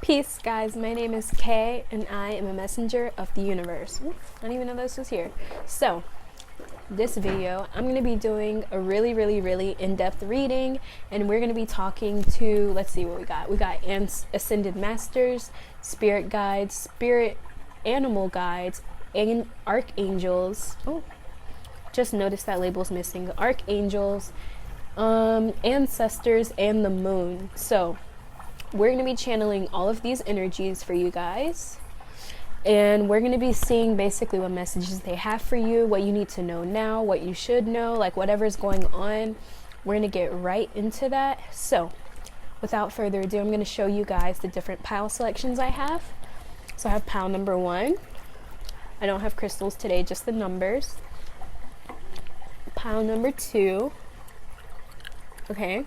Peace, guys. My name is Kay, and I am a messenger of the universe. Ooh, I didn't even know this was here. So, this video, I'm going to be doing a really in-depth reading, and we're going to be talking to, let's see what we got. We got Ascended Masters, Spirit Guides, Spirit Animal Guides, and Archangels. Oh, just noticed that label's missing. Archangels, Ancestors, and the Moon. So, we're going to be channeling all of these energies for you guys, and we're going to be seeing basically what messages they have for you, what you need to know now, what you should know, like whatever's going on. We're going to get right into that. So without further ado, I'm going to show you guys the different pile selections I have. So I have pile number 1. I don't have crystals today, just the numbers. Pile number 2. Okay.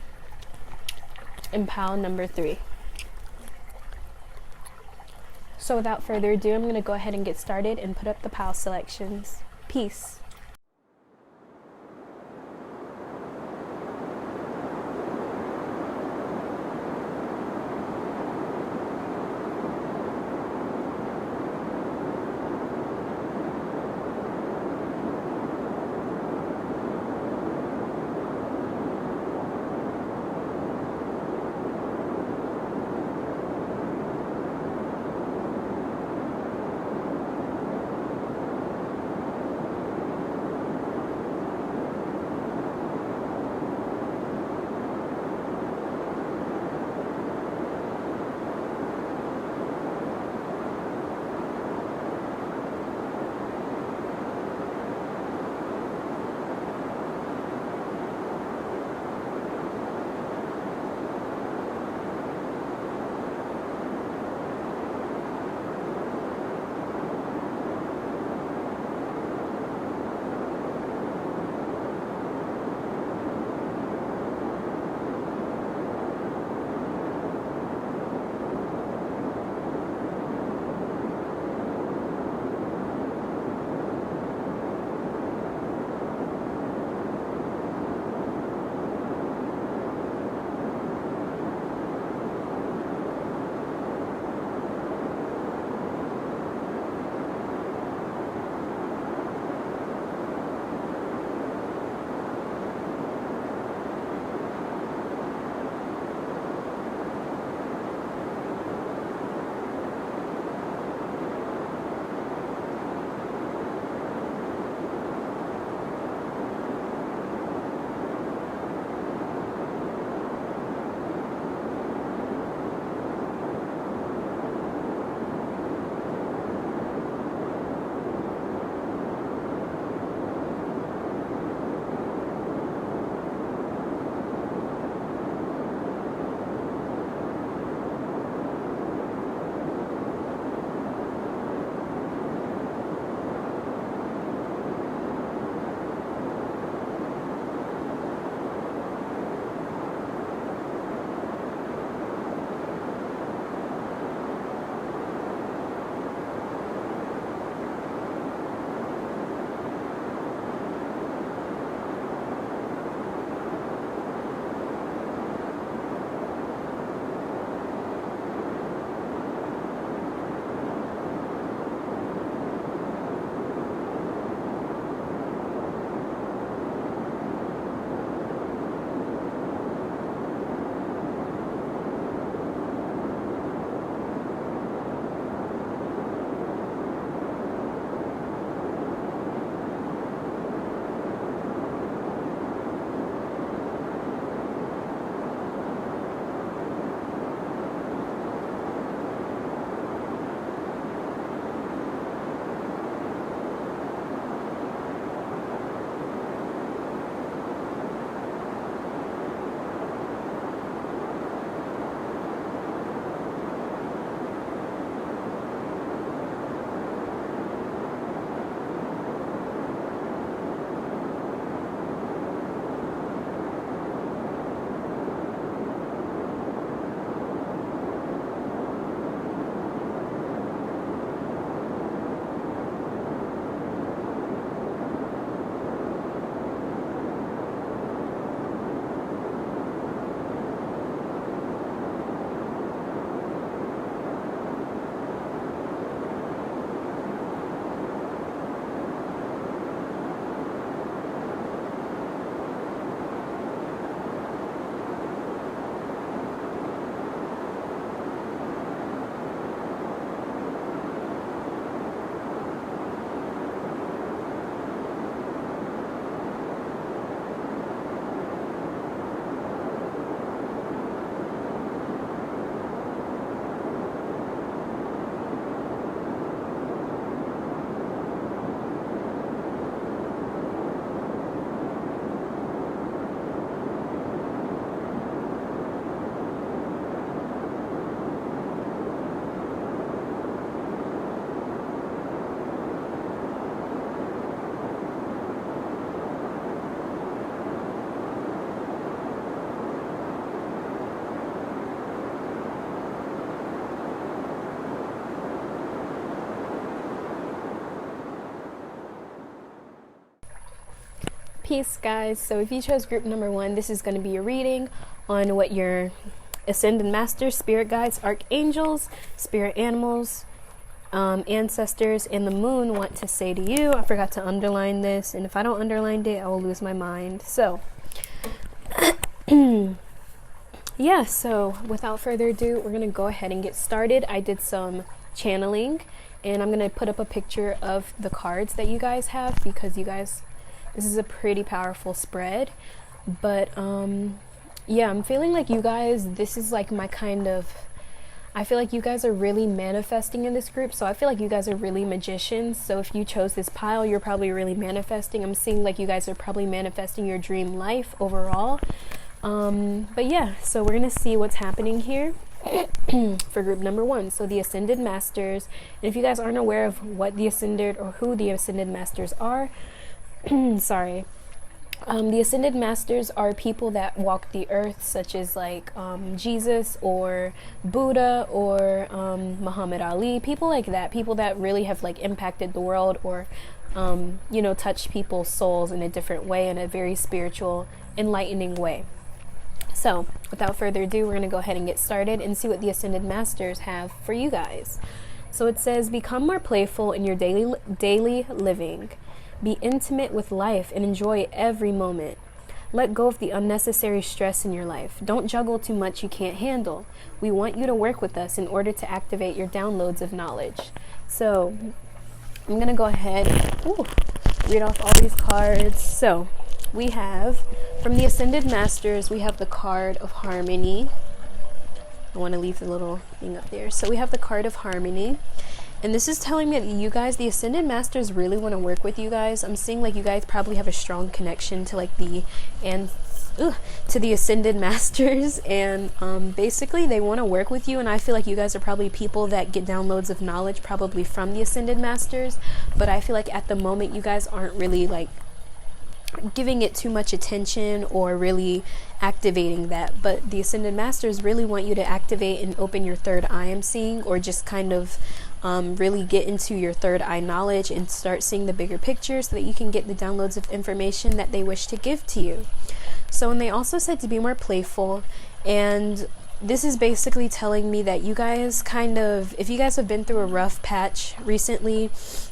And pile number 3. So without further ado, I'm going to go ahead and get started and put up the pile selections. Peace. Peace, guys. So if you chose group number 1, this is going to be a reading on what your ascended masters, spirit guides, archangels, spirit animals, ancestors, and the moon want to say to you. I forgot to underline this, and if I don't underline it, I will lose my mind. So yeah, so without further ado, we're going to go ahead and get started. I did some channeling, and I'm going to put up a picture of the cards that you guys have, because you guys, this is a pretty powerful spread. But yeah, I'm feeling like you guys, this is like my kind of, I feel like you guys are really manifesting in this group. So I feel like you guys are really magicians. So if you chose this pile, you're probably really manifesting. I'm seeing like you guys are probably manifesting your dream life overall. But yeah, so we're gonna see what's happening here for group number 1. So the Ascended Masters, and if you guys aren't aware of what the Ascended or who the Ascended Masters are, sorry, the Ascended Masters are people that walk the earth, such as like Jesus or Buddha or Muhammad Ali, people like that, people that really have like impacted the world, or you know, touched people's souls in a different way, in a very spiritual, enlightening way. So without further ado, we're going to go ahead and get started and see what the Ascended Masters have for you guys. So it says, become more playful in your daily living. Be intimate with life and enjoy every moment. Let go of the unnecessary stress in your life. Don't juggle too much you can't handle. We want you to work with us in order to activate your downloads of knowledge. So I'm going to go ahead and read off all these cards. So we have, from the Ascended Masters, we have the card of Harmony. I want to leave the little thing up there. So we have the card of Harmony. And this is telling me that you guys, the Ascended Masters, really want to work with you guys. I'm seeing like you guys probably have a strong connection to like the Ascended Masters, and basically they want to work with you. And I feel like you guys are probably people that get downloads of knowledge probably from the Ascended Masters, but I feel like at the moment you guys aren't really like giving it too much attention or really activating that. But the Ascended Masters really want you to activate and open your third eye, I'm seeing, or just kind of really get into your third eye knowledge and start seeing the bigger picture so that you can get the downloads of information that they wish to give to you. So, and they also said to be more playful, and this is basically telling me that you guys kind of, if you guys have been through a rough patch recently,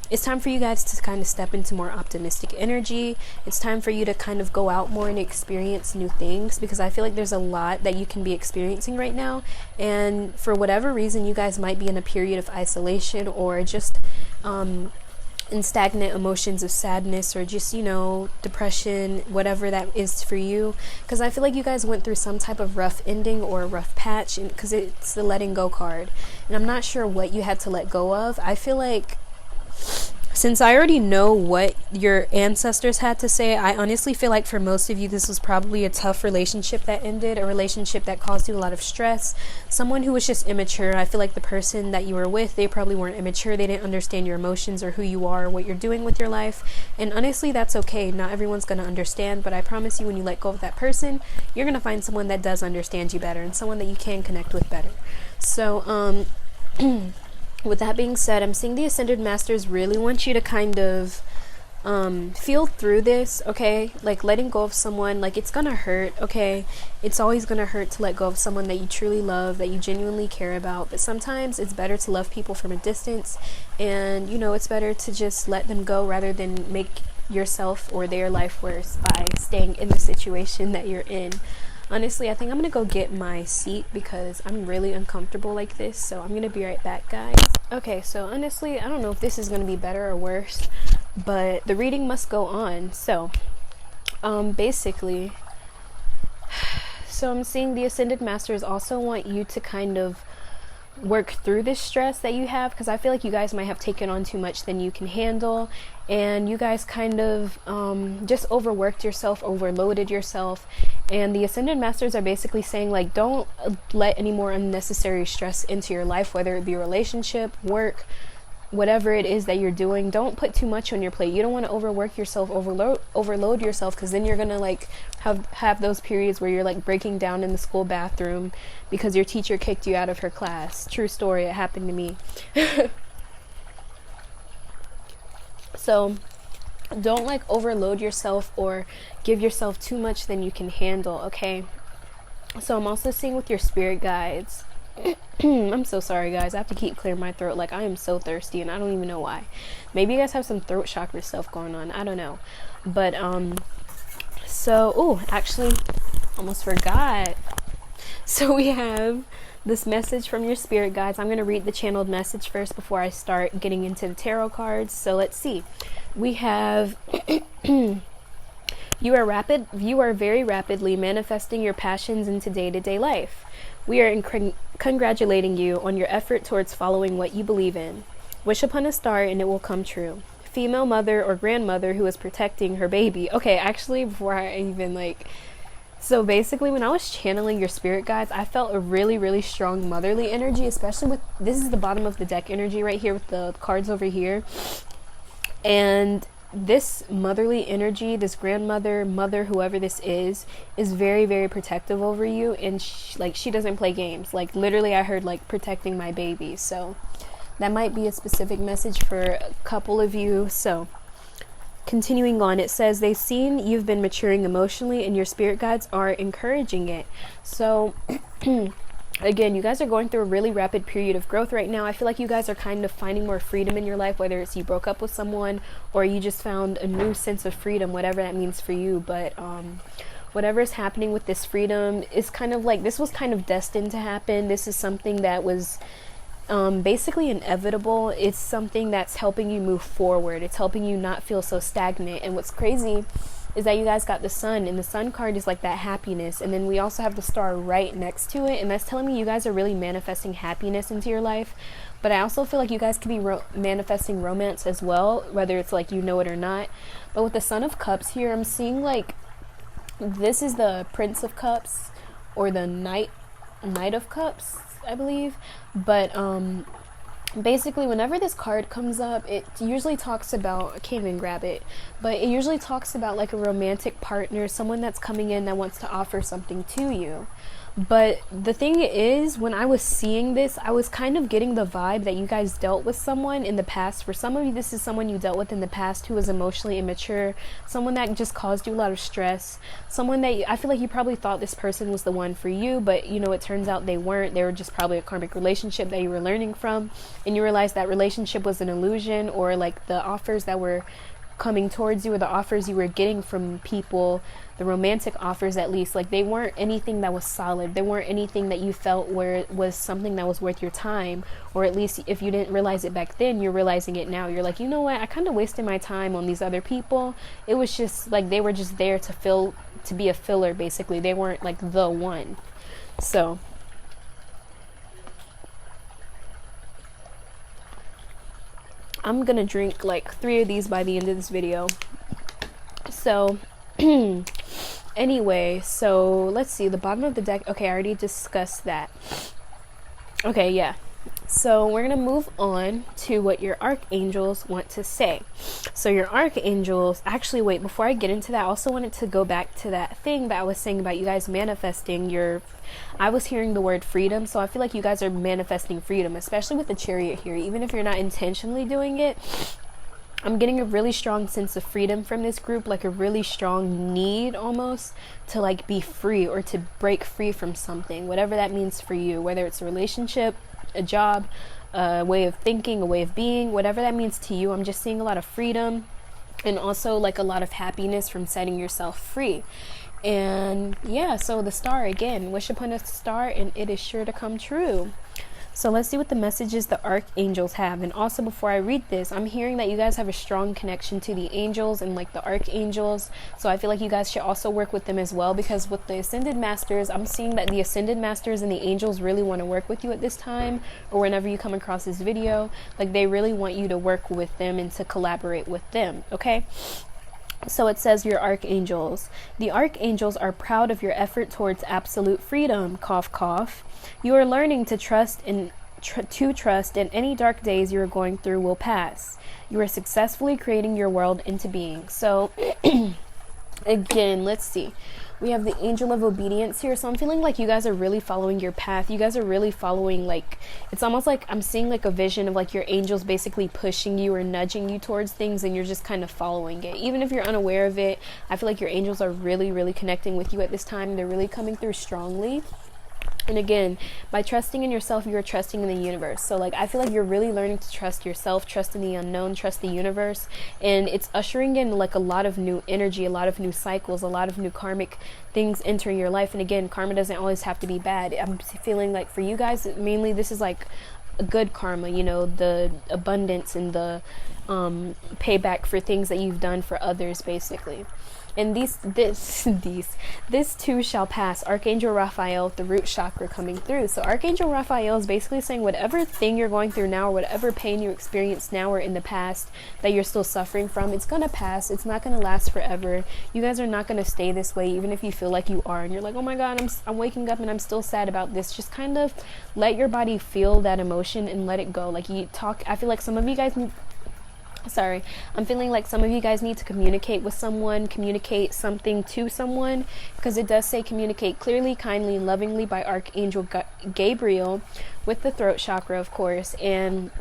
it's time for you guys to kind of step into more optimistic energy. It's time for you to kind of go out more and experience new things, because I feel like there's a lot that you can be experiencing right now. And for whatever reason, you guys might be in a period of isolation, or just in stagnant emotions of sadness, or just, you know, depression, whatever that is for you. Because I feel like you guys went through some type of rough ending or a rough patch, and because it's the letting go card. And I'm not sure what you had to let go of. I feel like, since I already know what your ancestors had to say, I honestly feel like for most of you, this was probably a tough relationship that ended, a relationship that caused you a lot of stress, someone who was just immature. I feel like the person that you were with, they probably weren't immature. They didn't understand your emotions or who you are or what you're doing with your life. And honestly, that's okay. Not everyone's going to understand, but I promise you, when you let go of that person, you're going to find someone that does understand you better, and someone that you can connect with better. So, with that being said, I'm seeing the Ascended Masters really want you to kind of feel through this, okay? Like, letting go of someone, like, it's gonna hurt, okay? It's always gonna hurt to let go of someone that you truly love, that you genuinely care about. But sometimes it's better to love people from a distance, and, you know, it's better to just let them go rather than make yourself or their life worse by staying in the situation that you're in. Honestly, I think I'm gonna go get my seat because I'm really uncomfortable like this. So I'm gonna be right back, guys. Okay, so honestly, I don't know if this is gonna be better or worse, but the reading must go on. So basically, so I'm seeing the Ascended Masters also want you to kind of work through this stress that you have, because I feel like you guys might have taken on too much than you can handle, and you guys kind of just overworked yourself, overloaded yourself. And the Ascended Masters are basically saying, like, don't let any more unnecessary stress into your life, whether it be a relationship, work, whatever it is that you're doing. Don't put too much on your plate. You don't want to overwork yourself, overload yourself, because then you're gonna like have those periods where you're like breaking down in the school bathroom because your teacher kicked you out of her class. True story, it happened to me. So Don't like overload yourself or give yourself too much than you can handle, okay? So I'm also seeing with your spirit guides. I'm so sorry, guys. I have to keep clearing my throat. Like, I am so thirsty and I don't even know why. Maybe you guys have some throat chakra stuff going on. I don't know. But, so, actually, almost forgot. So we have this message from your spirit guides. I'm going to read the channeled message first before I start getting into the tarot cards. So let's see. We have you are very rapidly manifesting your passions into day-to-day life. We are congratulating you on your effort towards following what you believe in. Wish upon a star and it will come true. Female mother or grandmother who is protecting her baby. Okay, actually, before I even so basically when I was channeling your spirit guides, I felt a really, really strong motherly energy, especially with, this is the bottom of the deck energy right here with the cards over here. And this motherly energy, this grandmother, mother, whoever this is very, very protective over you. And she doesn't play games. Like, literally, I heard like protecting my baby. So that might be a specific message for a couple of you. So continuing on, it says they've seen you've been maturing emotionally and your spirit guides are encouraging it. So again, you guys are going through a really rapid period of growth right now. I feel like you guys are kind of finding more freedom in your life, whether it's you broke up with someone or you just found a new sense of freedom, whatever that means for you. But whatever is happening with this freedom is kind of like, this was kind of destined to happen. This is something that was basically inevitable. It's something that's helping you move forward. It's helping you not feel so stagnant. And what's crazy is that you guys got the sun, and the sun card is like that happiness, and then we also have the star right next to it, and that's telling me you guys are really manifesting happiness into your life. But I also feel like you guys could be manifesting romance as well, whether it's like you know it or not. But with the Son of Cups here, I'm seeing like this is the Prince of Cups or the Knight of Cups, I believe. But basically whenever this card comes up, it usually talks about, I can't even grab it, but it usually talks about like a romantic partner, someone that's coming in that wants to offer something to you. But the thing is, when I was seeing this, I was kind of getting the vibe that you guys dealt with someone in the past. For some of you, this is someone you dealt with in the past who was emotionally immature, someone that just caused you a lot of stress, someone that I feel like you probably thought this person was the one for you, but you know, it turns out they weren't. They were just probably a karmic relationship that you were learning from, and you realized that relationship was an illusion, or like the offers that were coming towards you, or the offers you were getting from people, the romantic offers at least, like they weren't anything that was solid. They weren't anything that you felt was something that was worth your time, or at least if you didn't realize it back then, you're realizing it now. You're like, you know what, I kind of wasted my time on these other people. It was just like they were just there to be a filler, basically. They weren't like the one. So I'm gonna drink like 3 of these by the end of this video. So anyway, so let's see, the bottom of the deck. Okay, I already discussed that. Okay, yeah. So we're going to move on to what your archangels want to say. So your archangels, actually, wait, before I get into that, I also wanted to go back to that thing that I was saying about you guys manifesting I was hearing the word freedom. So I feel like you guys are manifesting freedom, especially with the Chariot here. Even if you're not intentionally doing it, I'm getting a really strong sense of freedom from this group, like a really strong need almost to like be free or to break free from something, whatever that means for you, whether it's a relationship, a job, a way of thinking, a way of being, whatever that means to you. I'm just seeing a lot of freedom and also like a lot of happiness from setting yourself free. And yeah, so the star again, wish upon a star and it is sure to come true. So let's see what the messages the archangels have. And also before I read this, I'm hearing that you guys have a strong connection to the angels and like the archangels. So I feel like you guys should also work with them as well, because with the ascended masters, I'm seeing that the ascended masters and the angels really want to work with you at this time, or whenever you come across this video, like they really want you to work with them and to collaborate with them. Okay. So it says your archangels. The archangels are proud of your effort towards absolute freedom. Cough, cough. You are learning to trust and any dark days you are going through will pass. You are successfully creating your world into being. So Again, let's see. We have the angel of obedience here. So I'm feeling like you guys are really following your path. You guys are really following, like, it's almost like I'm seeing like a vision of like your angels basically pushing you or nudging you towards things, and you're just kind of following it. Even if you're unaware of it, I feel like your angels are really, really connecting with you at this time. They're really coming through strongly. And again, by trusting in yourself, you are trusting in the universe. So like, I feel like you're really learning to trust yourself, trust in the unknown, trust the universe. And it's ushering in like a lot of new energy, a lot of new cycles, a lot of new karmic things entering your life. And again, karma doesn't always have to be bad. I'm feeling like for you guys, mainly this is like a good karma, you know, the abundance and the payback for things that you've done for others, basically. And this too shall pass. Archangel Raphael, the root chakra coming through. So Archangel Raphael is basically saying whatever thing you're going through now, or whatever pain you experienced now or in the past that you're still suffering from, it's going to pass. It's not going to last forever. You guys are not going to stay this way, even if you feel like you are. And you're like, oh my God, I'm waking up and I'm still sad about this. Just kind of let your body feel that emotion and let it go. Like you talk, I feel like some of you guys I'm feeling like some of you guys need to communicate with someone, communicate something to someone, because it does say communicate clearly, kindly, and lovingly by Archangel Gabriel with the throat chakra, of course. And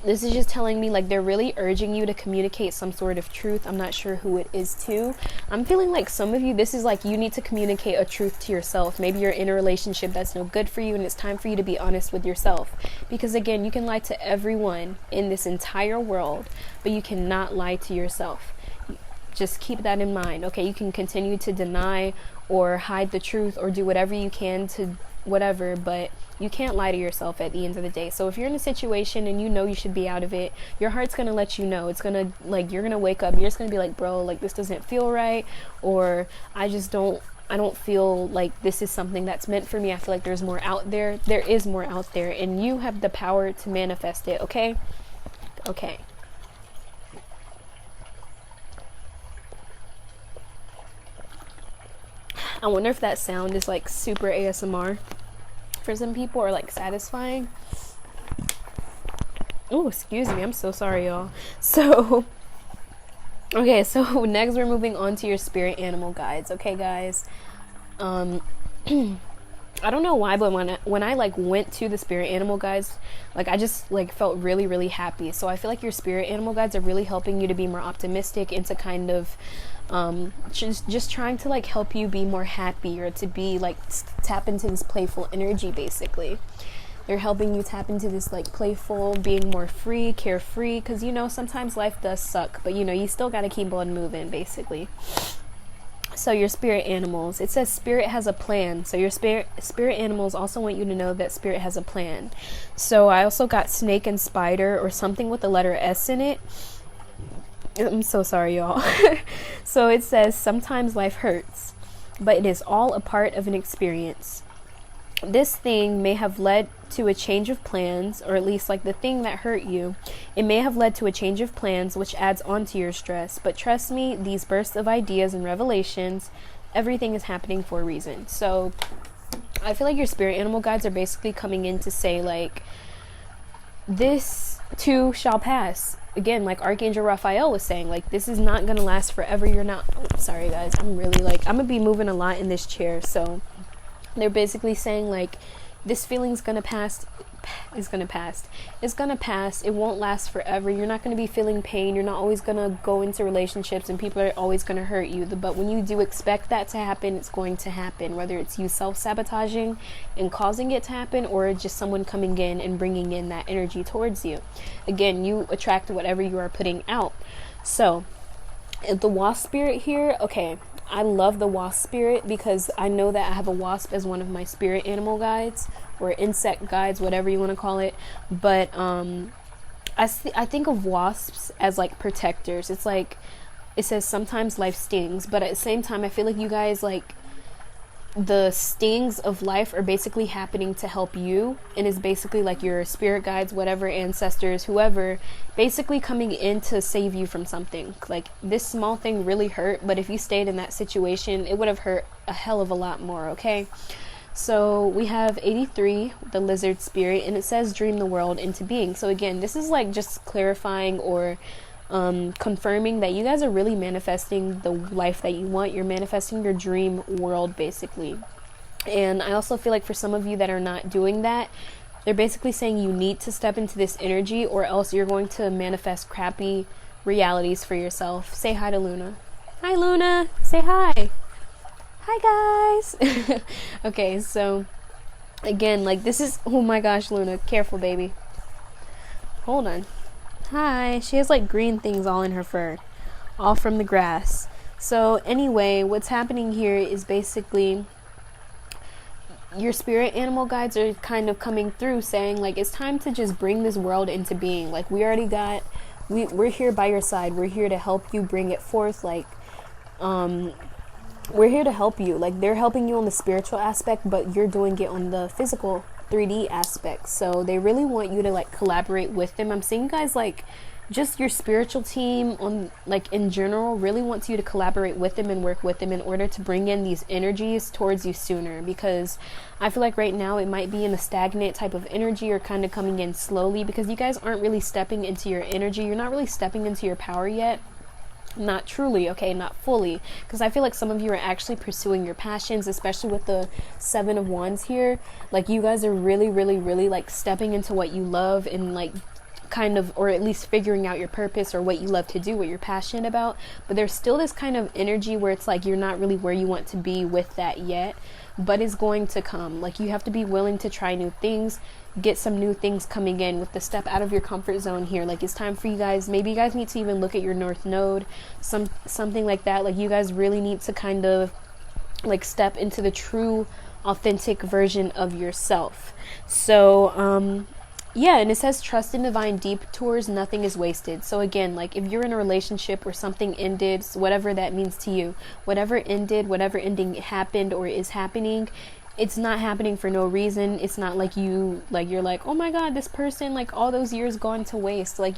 this is just telling me like they're really urging you to communicate some sort of truth. I'm not sure who it is to. I'm feeling like some of you, this is like you need to communicate a truth to yourself. Maybe you're in a relationship that's no good for you, and it's time for you to be honest with yourself. Because again, you can lie to everyone in this entire world, but you cannot lie to yourself. Just keep that in mind. Okay, you can continue to deny or hide the truth or do whatever you can to whatever, but you can't lie to yourself at the end of the day. So if you're in a situation and you know you should be out of it, your heart's gonna let you know. It's gonna, like, you're gonna wake up, you're just gonna be like, bro, like, this doesn't feel right, or I don't feel like this is something that's meant for me. I feel like there's more out there. There is more out there, and you have the power to manifest it. Okay. I wonder if that sound is like super ASMR for some people, or like satisfying. Oh, excuse me. I'm so sorry, y'all. So, okay. So next we're moving on to your spirit animal guides. Okay, guys. I don't know why, but when I like went to the spirit animal guides, like I just like felt really, really happy. So I feel like your spirit animal guides are really helping you to be more optimistic and to kind of just trying to like help you be more happy, or to be like tap into this playful energy. Basically, they're helping you tap into this like playful, being more free, carefree, because you know sometimes life does suck, but you know you still got to keep on moving, basically. So your spirit animals, it says spirit has a plan. So your spirit animals also want you to know that spirit has a plan. So I also got snake and spider, or something with the letter S in it. I'm so sorry, y'all. So it says sometimes life hurts, but it is all a part of an experience. This thing may have led to a change of plans, or at least like the thing that hurt you, it may have led to a change of plans, which adds on to your stress. But trust me, these bursts of ideas and revelations, everything is happening for a reason. So I feel like your spirit animal guides are basically coming in to say like, this too shall pass. Again, like Archangel Raphael was saying, like, this is not going to last forever. You're not, sorry guys, I'm really like, I'm going to be moving a lot in this chair. So they're basically saying like, this feeling's going to pass. It's going to pass. It's going to pass. It won't last forever. You're not going to be feeling pain. You're not always going to go into relationships and people are always going to hurt you. But when you do expect that to happen, it's going to happen. Whether it's you self-sabotaging and causing it to happen, or just someone coming in and bringing in that energy towards you. Again, you attract whatever you are putting out. So the wasp spirit here, okay, I love the wasp spirit because I know that I have a wasp as one of my spirit animal guides, or insect guides, whatever you want to call it. But I think of wasps as like protectors. It's like, it says sometimes life stings, but at the same time I feel like you guys, like, the stings of life are basically happening to help you, and is basically like your spirit guides, whatever, ancestors, whoever, basically coming in to save you from something. Like, this small thing really hurt, but if you stayed in that situation, it would have hurt a hell of a lot more. Okay, so we have 83, the lizard spirit, and it says dream the world into being. So again, this is like just clarifying, or confirming that you guys are really manifesting the life that you want. You're manifesting your dream world, basically. And I also feel like for some of you that are not doing that, they're basically saying you need to step into this energy, or else you're going to manifest crappy realities for yourself. Say hi to Luna. Hi, Luna. Say hi. Hi, guys. Okay, so again, like, this is, oh my gosh, Luna, careful, baby. Hold on. Hi. She has like green things all in her fur, all from the grass. So anyway, what's happening here is basically your spirit animal guides are kind of coming through saying, like, it's time to just bring this world into being. Like, we're here by your side. We're here to help you bring it forth. Like, we're here to help you. Like, they're helping you on the spiritual aspect, but you're doing it on the physical 3D aspect. So they really want you to like collaborate with them. I'm seeing you guys, like, just your spiritual team on, like, in general, really wants you to collaborate with them and work with them in order to bring in these energies towards you sooner, because I feel like right now it might be in a stagnant type of energy, or kind of coming in slowly, because you guys aren't really stepping into your energy. You're not really stepping into your power yet. Not truly, okay, not fully, because I feel like some of you are actually pursuing your passions, especially with the 7 of Wands here. Like, you guys are really, really, really like stepping into what you love, and like kind of, or at least figuring out your purpose or what you love to do, what you're passionate about. But there's still this kind of energy where it's like you're not really where you want to be with that yet, but it's going to come. Like, you have to be willing to try new things, get some new things coming in with the step out of your comfort zone here. Like, it's time for you guys, maybe you guys need to even look at your North Node, something like that. Like, you guys really need to kind of like step into the true authentic version of yourself. So yeah, and it says trust in divine detours, nothing is wasted. So again, like, if you're in a relationship where something ended, whatever that means to you, whatever ended, whatever ending happened or is happening, it's not happening for no reason. It's not like you're like, oh my god, this person, like, all those years gone to waste. Like,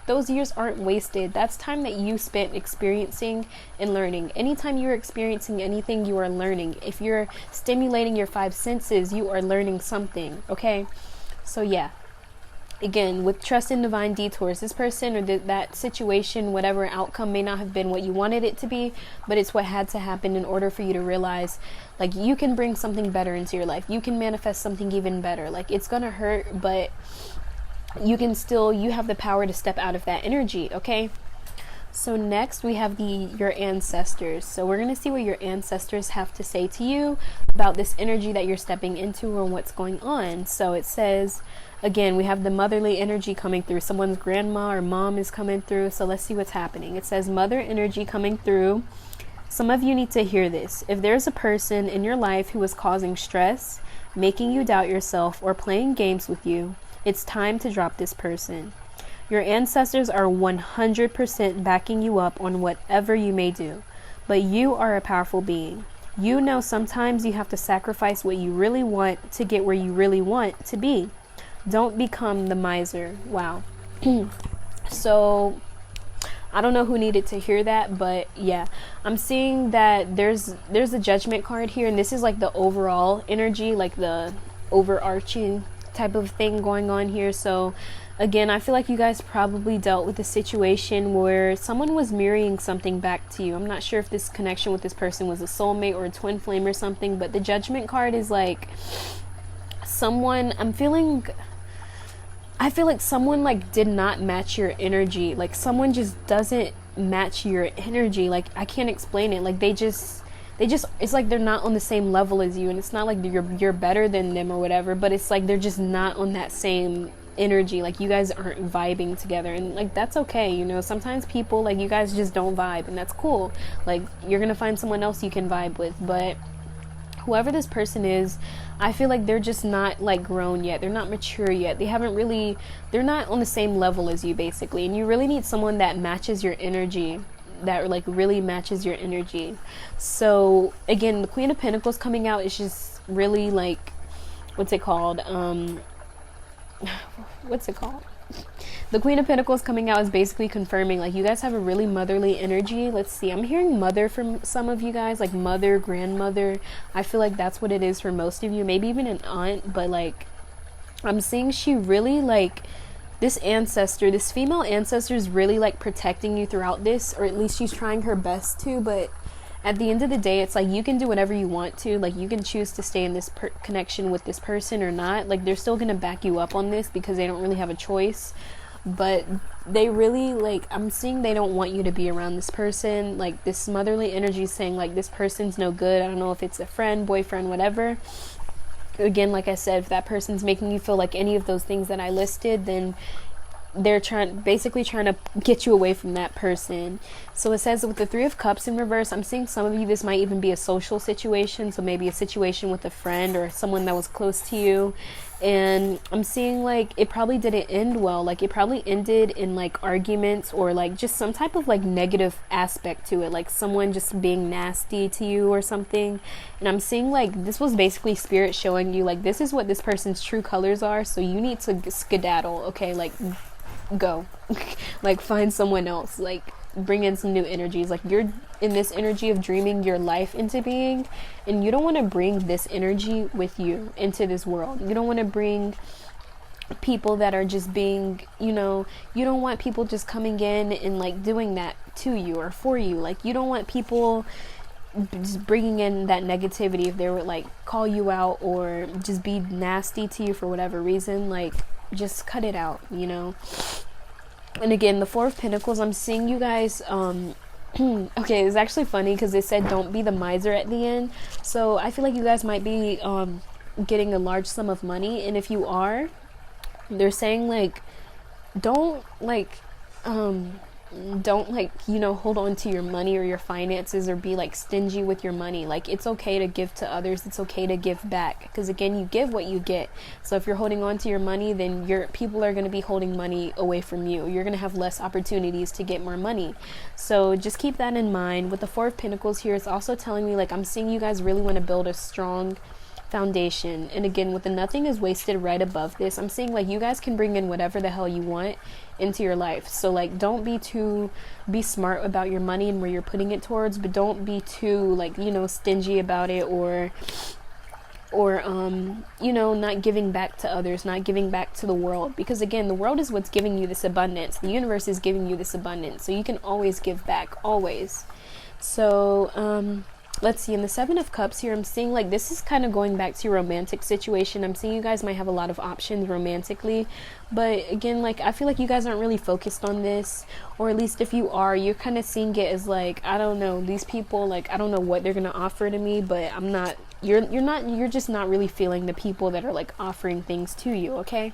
those years aren't wasted. That's time that you spent experiencing and learning. Anytime you're experiencing anything, you are learning. If you're stimulating your 5 senses, you are learning something, okay? So yeah. Again, with trust in divine detours, this person or that situation, whatever outcome, may not have been what you wanted it to be, but it's what had to happen in order for you to realize, like, you can bring something better into your life. You can manifest something even better. Like, it's gonna hurt, but you have the power to step out of that energy, okay? So next we have your ancestors. So we're going to see what your ancestors have to say to you about this energy that you're stepping into or what's going on. So it says, again, we have the motherly energy coming through. Someone's grandma or mom is coming through. So let's see what's happening. It says mother energy coming through. Some of you need to hear this. If there's a person in your life who is causing stress, making you doubt yourself, or playing games with you, it's time to drop this person. Your ancestors are 100% backing you up on whatever you may do, but you are a powerful being. You know sometimes you have to sacrifice what you really want to get where you really want to be. Don't become the miser. Wow. So I don't know who needed to hear that, but yeah, I'm seeing that there's a judgment card here, and this is like the overall energy, like the overarching type of thing going on here. So again, I feel like you guys probably dealt with a situation where someone was mirroring something back to you. I'm not sure if this connection with this person was a soulmate or a twin flame or something, but the judgment card is like someone, I feel like someone like did not match your energy. Like, someone just doesn't match your energy. Like, I can't explain it. Like, they just it's like they're not on the same level as you, and it's not like you're better than them or whatever, but it's like they're just not on that same energy. Like, you guys aren't vibing together, and like, that's okay. You know, sometimes people, like, you guys just don't vibe, and that's cool. Like, you're gonna find someone else you can vibe with, but whoever this person is, I feel like they're just not like grown yet. They're not mature yet. They're not on the same level as you, basically, and you really need someone that matches your energy, that like really matches your energy. So again, the Queen of Pentacles coming out is just really like, what's it called? The Queen of Pentacles coming out is basically confirming, like, you guys have a really motherly energy. Let's see, I'm hearing mother from some of you guys, like mother, grandmother. I feel like that's what it is for most of you, maybe even an aunt, but like, I'm seeing she really like this ancestor, this female ancestor is really like protecting you throughout this, or at least she's trying her best to, but at the end of the day, it's like you can do whatever you want to. Like, you can choose to stay in this connection with this person or not. Like, they're still going to back you up on this because they don't really have a choice. But they really, like, I'm seeing they don't want you to be around this person. Like, this motherly energy is saying, like, this person's no good. I don't know if it's a friend, boyfriend, whatever. Again, like I said, if that person's making you feel like any of those things that I listed, then they're basically trying to get you away from that person. So it says with the Three of Cups in reverse, I'm seeing some of you, this might even be a social situation. So maybe a situation with a friend or someone that was close to you. And I'm seeing like it probably didn't end well. Like, it probably ended in like arguments or like just some type of like negative aspect to it, like someone just being nasty to you or something. And I'm seeing like this was basically spirit showing you like this is what this person's true colors are, so you need to skedaddle, okay? Like, go. Like, find someone else, like bring in some new energies. Like, you're in this energy of dreaming your life into being, and you don't want to bring this energy with you into this world. You don't want to bring people that are just being, you don't want people just coming in and like doing that to you or for you. Like, you don't want people just bringing in that negativity if they would like call you out or just be nasty to you for whatever reason. Like, just cut it out. And again, the Four of Pentacles, I'm seeing you guys okay, it's actually funny because they said don't be the miser at the end. So I feel like you guys might be getting a large sum of money, and if you are, they're saying like don't hold on to your money or your finances or be like stingy with your money. Like, it's okay to give to others. It's okay to give back, because again, you give what you get. So if you're holding on to your money, then people are going to be holding money away from you. You're going to have less opportunities to get more money. So just keep that in mind. With the Four of Pentacles here, it's also telling me like I'm seeing you guys really want to build a strong foundation. And again, with the nothing is wasted right above this, I'm seeing like you guys can bring in whatever the hell you want into your life. So like, don't be smart about your money and where you're putting it towards, but don't be too like, stingy about it, or not giving back to others, not giving back to the world, because again, the world is what's giving you this abundance. The universe is giving you this abundance, so you can always give back, always. So let's see, in the Seven of Cups here, I'm seeing like this is kind of going back to your romantic situation. I'm seeing you guys might have a lot of options romantically, but again, like I feel like you guys aren't really focused on this, or at least if you are, you're kind of seeing it as like, I don't know, these people, like I don't know what they're gonna offer to me, but I'm not, you're just not really feeling the people that are like offering things to you, okay?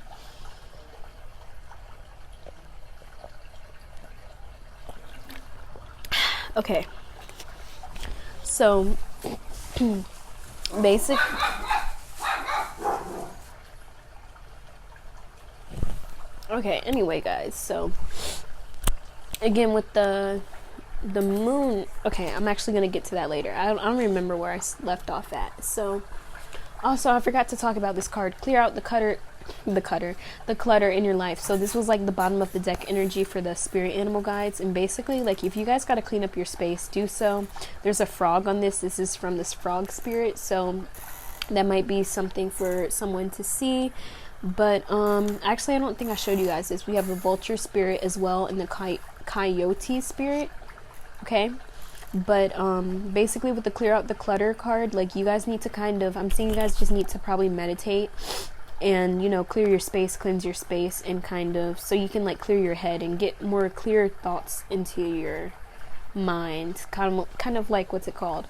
Okay. So, basic. Okay, anyway, guys, so again with the moon, okay, I'm actually going to get to that later. I don't remember where I left off at. So, also, I forgot to talk about this card. Clear out the clutter in your life. So this was like the bottom of the deck energy for the spirit animal guides, and basically like if you guys got to clean up your space, do so. There's a frog on this. This is from this frog spirit, so that might be something for someone to see. But actually I don't think I showed you guys this. We have the vulture spirit as well, and the coyote spirit, okay? But basically with the clear out the clutter card, like you guys need to I'm seeing you guys just need to probably meditate and clear your space, cleanse your space, and so you can like clear your head and get more clear thoughts into your mind, kind of like, what's it called,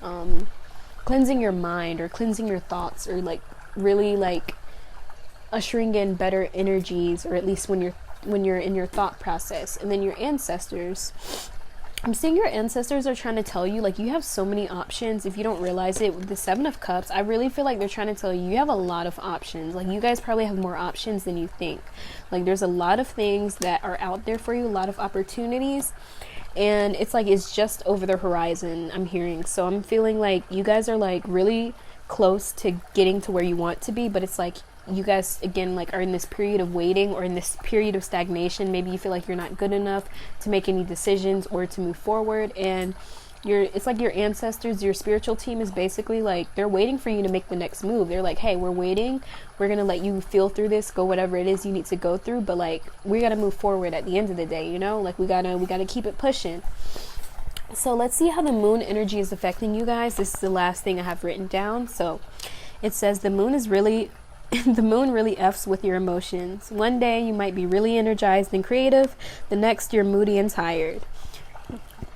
cleansing your mind or cleansing your thoughts, or like really like ushering in better energies, or at least when you're in your thought process. And then your ancestors, I'm seeing your ancestors are trying to tell you, like, you have so many options if you don't realize it. With the Seven of Cups, I really feel like they're trying to tell you, you have a lot of options. Like, you guys probably have more options than you think. Like, there's a lot of things that are out there for you, a lot of opportunities. And it's like, it's just over the horizon, I'm hearing. So I'm feeling like you guys are, like, really close to getting to where you want to be. But it's like, you guys again like are in this period of waiting, or in this period of stagnation. Maybe you feel like you're not good enough to make any decisions or to move forward, and it's like your ancestors, your spiritual team is basically like, they're waiting for you to make the next move. They're like, hey, we're waiting. We're going to let you feel through this, go whatever it is you need to go through. But like, we got to move forward at the end of the day, you know, like we got to keep it pushing. So let's see how the moon energy is affecting you guys. This is the last thing I have written down. So it says the moon really F's with your emotions. One day you might be really energized and creative. The next you're moody and tired.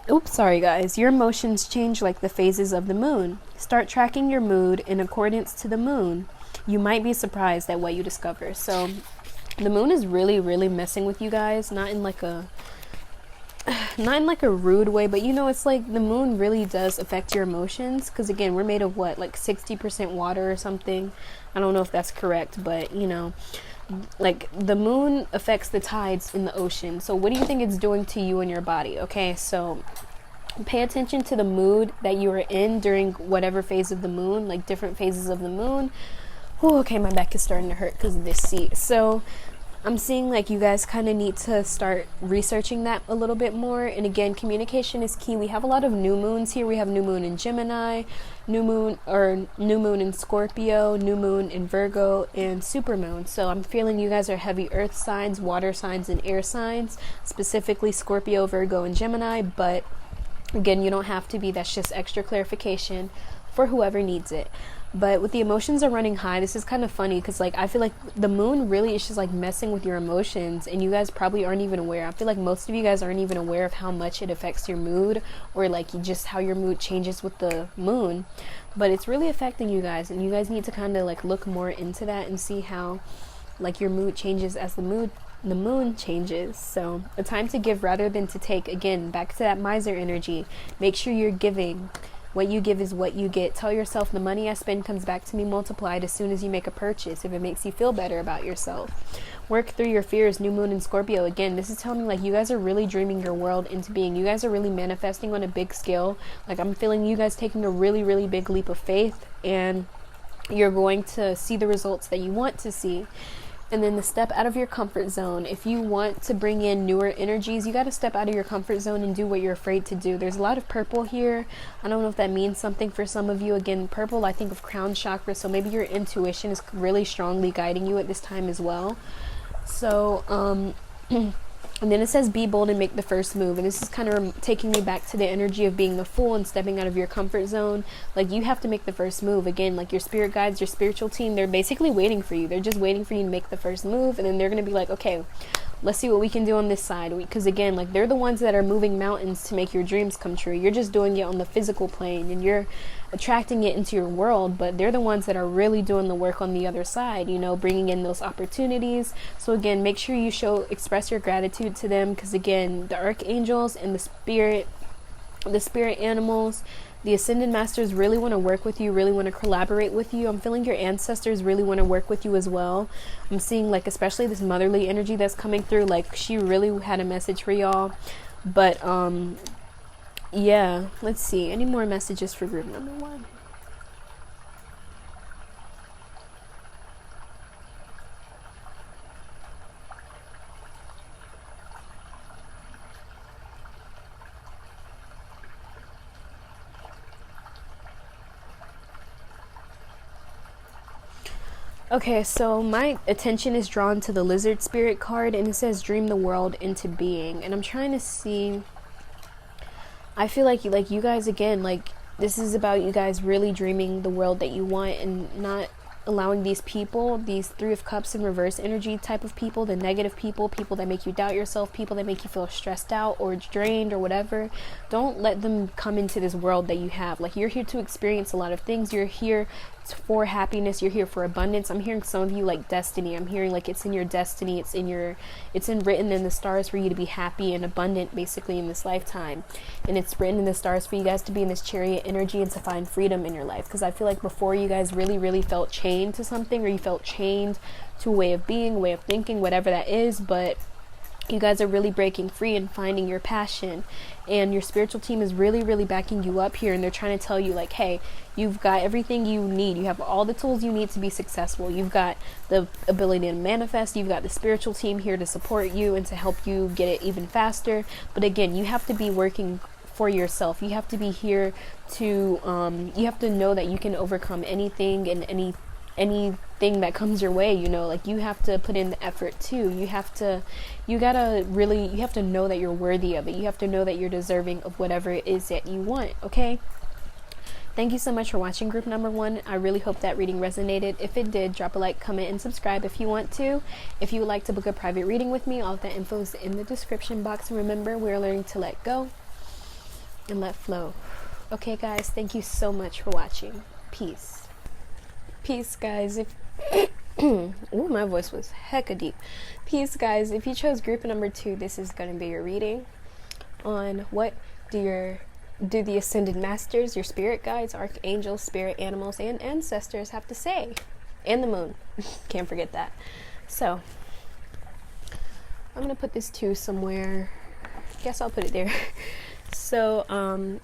Oops, sorry guys. Your emotions change like the phases of the moon. Start tracking your mood in accordance to the moon. You might be surprised at what you discover. So the moon is really, really messing with you guys. Not in like a rude way, but you know, it's like the moon really does affect your emotions, because again, we're made of what, like 60% water or something. I don't know if that's correct, but you know, like the moon affects the tides in the ocean. So what do you think it's doing to you and your body? Okay, so pay attention to the mood that you are in during whatever phase of the moon, like different phases of the moon. Oh, okay, my back is starting to hurt because of this seat. So I'm seeing like you guys kind of need to start researching that a little bit more. And again, communication is key. We have a lot of new moons here. We have new moon in Gemini, new moon in Scorpio, new moon in Virgo, and supermoon. So I'm feeling you guys are heavy earth signs, water signs, and air signs, specifically Scorpio, Virgo, and Gemini. But again, you don't have to be. That's just extra clarification for whoever needs it. But with the emotions are running high, this is kind of funny because like I feel like the moon really is just like messing with your emotions, and you guys probably aren't even aware. I feel like most of you guys aren't even aware of how much it affects your mood, or like just how your mood changes with the moon. But it's really affecting you guys, and you guys need to kind of like look more into that and see how like your mood changes as the moon changes. So a time to give rather than to take. Again, back to that miser energy. Make sure you're giving. What you give is what you get. Tell yourself the money I spend comes back to me multiplied as soon as you make a purchase, if it makes you feel better about yourself. Work through your fears. New moon in Scorpio. Again, this is telling me like you guys are really dreaming your world into being. You guys are really manifesting on a big scale. Like I'm feeling you guys taking a really, really big leap of faith, and you're going to see the results that you want to see. And then the step out of your comfort zone. If you want to bring in newer energies, you got to step out of your comfort zone and do what you're afraid to do. There's a lot of purple here. I don't know if that means something for some of you. Again, purple, I think of crown chakra. So maybe your intuition is really strongly guiding you at this time as well. So, and then it says be bold and make the first move. And this is kind of taking me back to the energy of being the fool and stepping out of your comfort zone. Like you have to make the first move. Again, like your spirit guides, your spiritual team, they're basically waiting for you. They're just waiting for you to make the first move. And then they're going to be like, okay, let's see what we can do on this side. Because again, like they're the ones that are moving mountains to make your dreams come true. You're just doing it on the physical plane and you're attracting it into your world, but they're the ones that are really doing the work on the other side, you know, bringing in those opportunities. So again, make sure you express your gratitude to them, because again, the archangels and the spirit animals, the ascended masters really want to work with you, really want to collaborate with you. I'm feeling your ancestors really want to work with you as well. I'm seeing like especially this motherly energy that's coming through, like she really had a message for y'all. But yeah, let's see. Any more messages for group number 1? Okay, so my attention is drawn to the lizard spirit card, and it says dream the world into being. And I'm trying to see, I feel like you guys, again, like this is about you guys really dreaming the world that you want and not allowing these people, these 3 of Cups in reverse energy type of people, the negative people that make you doubt yourself, people that make you feel stressed out or drained or whatever. Don't let them come into this world that you have. Like you're here to experience a lot of things. You're here for happiness. You're here for abundance. I'm hearing some of you like destiny. I'm hearing like it's in your destiny. It's written in the stars for you to be happy and abundant basically in this lifetime. And it's written in the stars for you guys to be in this chariot energy and to find freedom in your life. Because I feel like before you guys really, really felt chained to something, or you felt chained to a way of being, a way of thinking, whatever that is. But you guys are really breaking free and finding your passion, and your spiritual team is really, really backing you up here, and they're trying to tell you like, hey, you've got everything you need. You have all the tools you need to be successful. You've got the ability to manifest. You've got the spiritual team here to support you and to help you get it even faster. But again, you have to be working for yourself. You have to be here to, you have to know that you can overcome anything and anything that comes your way, you know, like you have to put in the effort too. You have to know that you're worthy of it. You have to know that you're deserving of whatever it is that you want, okay? Thank you so much for watching group number 1. I really hope that reading resonated. If it did, drop a like, comment, and subscribe if you want to. If you would like to book a private reading with me, all of that info is in the description box. And remember, we're learning to let go and let flow. Okay, guys, thank you so much for watching. Peace. Peace, guys. Ooh, my voice was hecka deep. Peace, guys. If you chose group number 2, this is going to be your reading on what do the Ascended Masters, your spirit guides, archangels, spirit animals, and ancestors have to say. And the moon. Can't forget that. So, I'm going to put this 2 somewhere. Guess I'll put it there. So,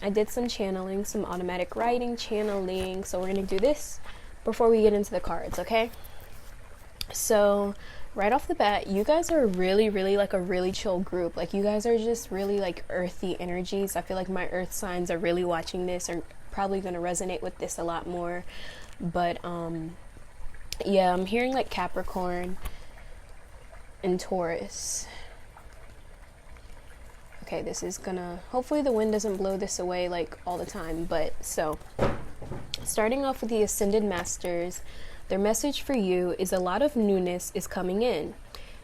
I did some channeling, some automatic writing, channeling. So, we're going to do this before we get into the cards, okay? So, right off the bat, you guys are really, really like a really chill group. Like, you guys are just really like earthy energies. I feel like my earth signs are really watching this, are probably going to resonate with this a lot more. But yeah, I'm hearing like Capricorn and Taurus. Okay, this is gonna, hopefully the wind doesn't blow this away like all the time. But so, starting off with the Ascended Masters, their message for you is a lot of newness is coming in.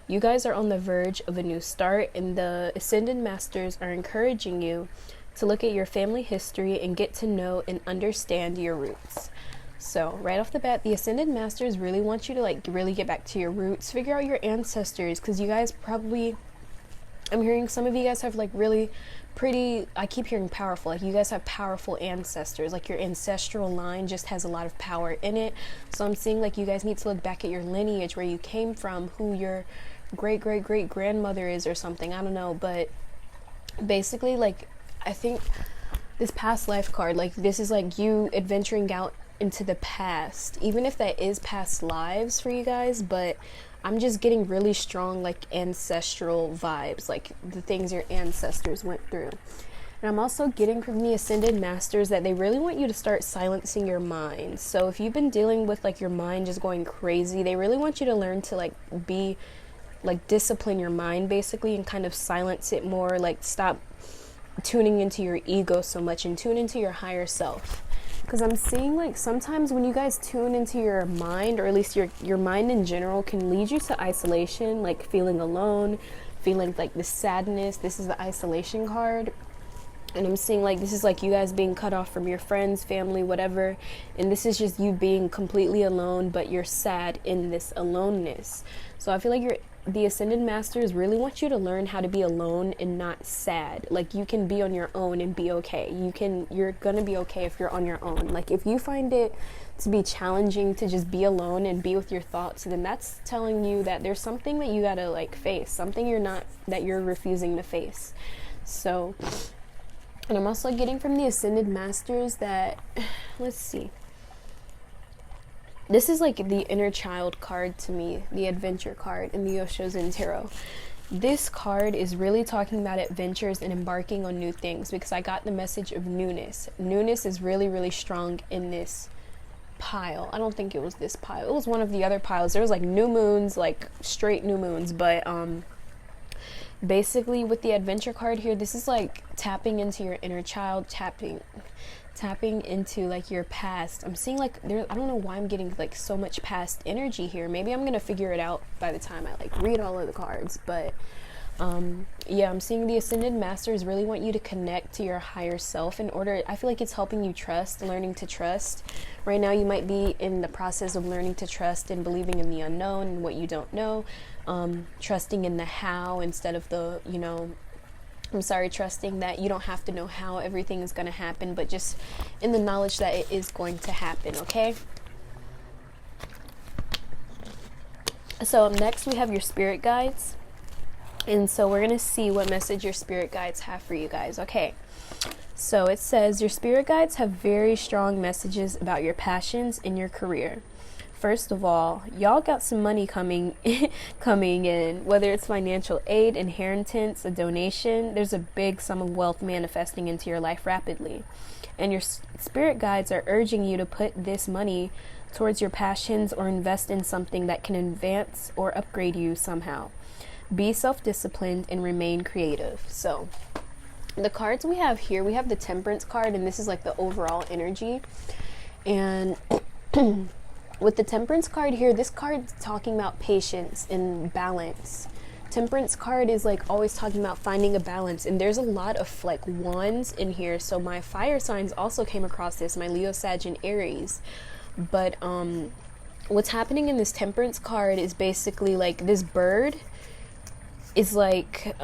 You guys are on the verge of a new start, and the Ascended Masters are encouraging you to look at your family history and get to know and understand your roots. So right off the bat, the Ascended Masters really want you to like really get back to your roots, figure out your ancestors, because you guys probably, I'm hearing some of you guys have like really pretty, I keep hearing powerful, like you guys have powerful ancestors, like your ancestral line just has a lot of power in it. So I'm seeing like you guys need to look back at your lineage, where you came from, who your great great great grandmother is or something, I don't know. But basically, like, I think this past life card, like this is like you adventuring out into the past, even if that is past lives for you guys. But I'm just getting really strong like ancestral vibes, like the things your ancestors went through. And I'm also getting from the Ascended Masters that they really want you to start silencing your mind. So if you've been dealing with like your mind just going crazy, they really want you to learn to like be like discipline your mind basically, and kind of silence it more, like stop tuning into your ego so much and tune into your higher self. Because I'm seeing like sometimes when you guys tune into your mind, or at least your mind in general, can lead you to isolation, like feeling alone, feeling like the sadness. This is the isolation card. And I'm seeing like this is like you guys being cut off from your friends, family, whatever. And this is just you being completely alone, but you're sad in this aloneness. So I feel like the Ascended Masters really want you to learn how to be alone and not sad. Like you can be on your own and be okay. You're gonna be okay if you're on your own. Like if you find it to be challenging to just be alone and be with your thoughts, then that's telling you that there's something that you gotta like face, something that you're refusing to face. So, and I'm also getting from the Ascended Masters that, let's see, this is like the inner child card to me, the adventure card in the Osho Zen Tarot. This card is really talking about adventures and embarking on new things, because I got the message of newness. Newness is really, really strong in this pile. I don't think it was this pile. It was one of the other piles. There was like new moons, like straight new moons. But basically with the adventure card here, this is like tapping into your inner child, tapping into like your past. I'm seeing like there, I don't know why I'm getting like so much past energy here. Maybe I'm gonna figure it out by the time I like read all of the cards. But yeah, I'm seeing the Ascended Masters really want you to connect to your higher self in order, I feel like it's helping you trust, learning to trust. Right now you might be in the process of learning to trust and believing in the unknown and what you don't know, trusting in the how instead of the, you know, trusting that you don't have to know how everything is going to happen, but just in the knowledge that it is going to happen, okay? So next we have your spirit guides. And so we're going to see what message your spirit guides have for you guys, okay? So it says, your spirit guides have very strong messages about your passions and your career. First of all, y'all got some money coming coming in, whether it's financial aid, inheritance, a donation. There's a big sum of wealth manifesting into your life rapidly. And your spirit guides are urging you to put this money towards your passions or invest in something that can advance or upgrade you somehow. Be self-disciplined and remain creative. So, the cards we have here, we have the Temperance card, and this is like the overall energy. And with the Temperance card here, this card is talking about patience and balance. Temperance card is like always talking about finding a balance, and there's a lot of like wands in here. So my fire signs also came across this, my Leo, Sag, and Aries. But what's happening in this Temperance card is basically like this bird is like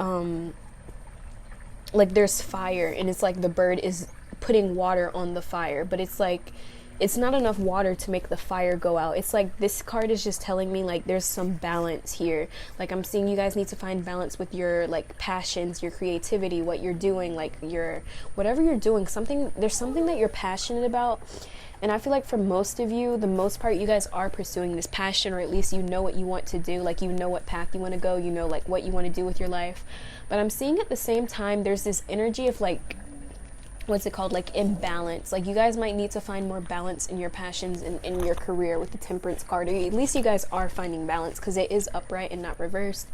there's fire, and it's like the bird is putting water on the fire, but it's like it's not enough water to make the fire go out. It's like this card is just telling me like there's some balance here. Like I'm seeing you guys need to find balance with your like passions, your creativity, what you're doing, like your whatever you're doing, there's something that you're passionate about. And I feel like for most of you, the most part, you guys are pursuing this passion, or at least you know what you want to do, like you know what path you want to go, you know like what you want to do with your life. But I'm seeing at the same time there's this energy of like, what's it called, like imbalance. Like you guys might need to find more balance in your passions and in your career with the Temperance card, or at least you guys are finding balance because it is upright and not reversed.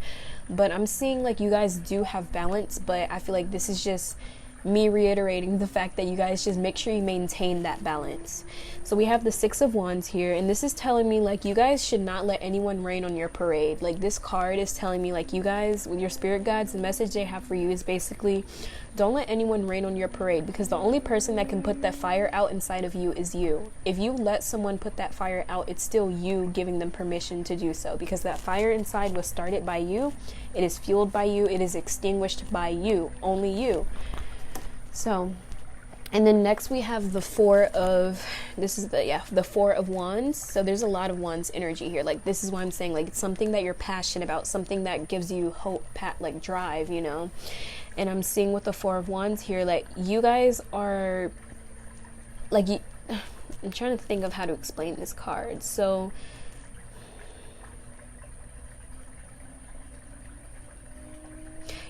But I'm seeing like you guys do have balance, but I feel like this is just me reiterating the fact that you guys just make sure you maintain that balance. So we have the Six of Wands here, and this is telling me like you guys should not let anyone rain on your parade. Like this card is telling me like you guys, with your spirit guides, the message they have for you is basically don't let anyone rain on your parade, because the only person that can put that fire out inside of you is you. If you let someone put that fire out, it's still you giving them permission to do so, because that fire inside was started by you, it is fueled by you, it is extinguished by you, only you. So, and then next we have the Four of Wands. So there's a lot of Wands energy here. Like this is why I'm saying like it's something that you're passionate about, something that gives you hope, like drive, you know. And I'm seeing with the Four of Wands here, like you guys are like I'm trying to think of how to explain this card. So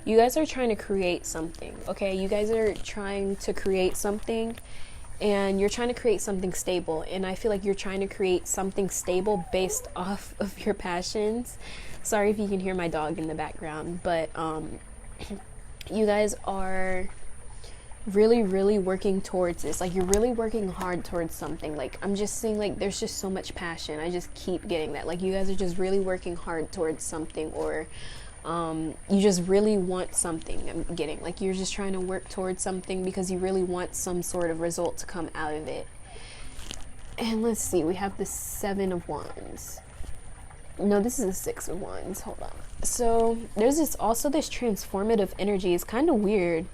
you guys are trying to create something, okay? You guys are trying to create something, and you're trying to create something stable. And I feel like you're trying to create something stable based off of your passions. Sorry if you can hear my dog in the background, but you guys are really, really working towards this. Like you're really working hard towards something. Like I'm just seeing like there's just so much passion. I just keep getting that. Like you guys are just really working hard towards something, or you just really want something. I'm getting like you're just trying to work towards something because you really want some sort of result to come out of it. And let's see, we have the Seven of Wands. No, this is the Six of Wands. Hold on. So there's this transformative energy. It's kind of weird.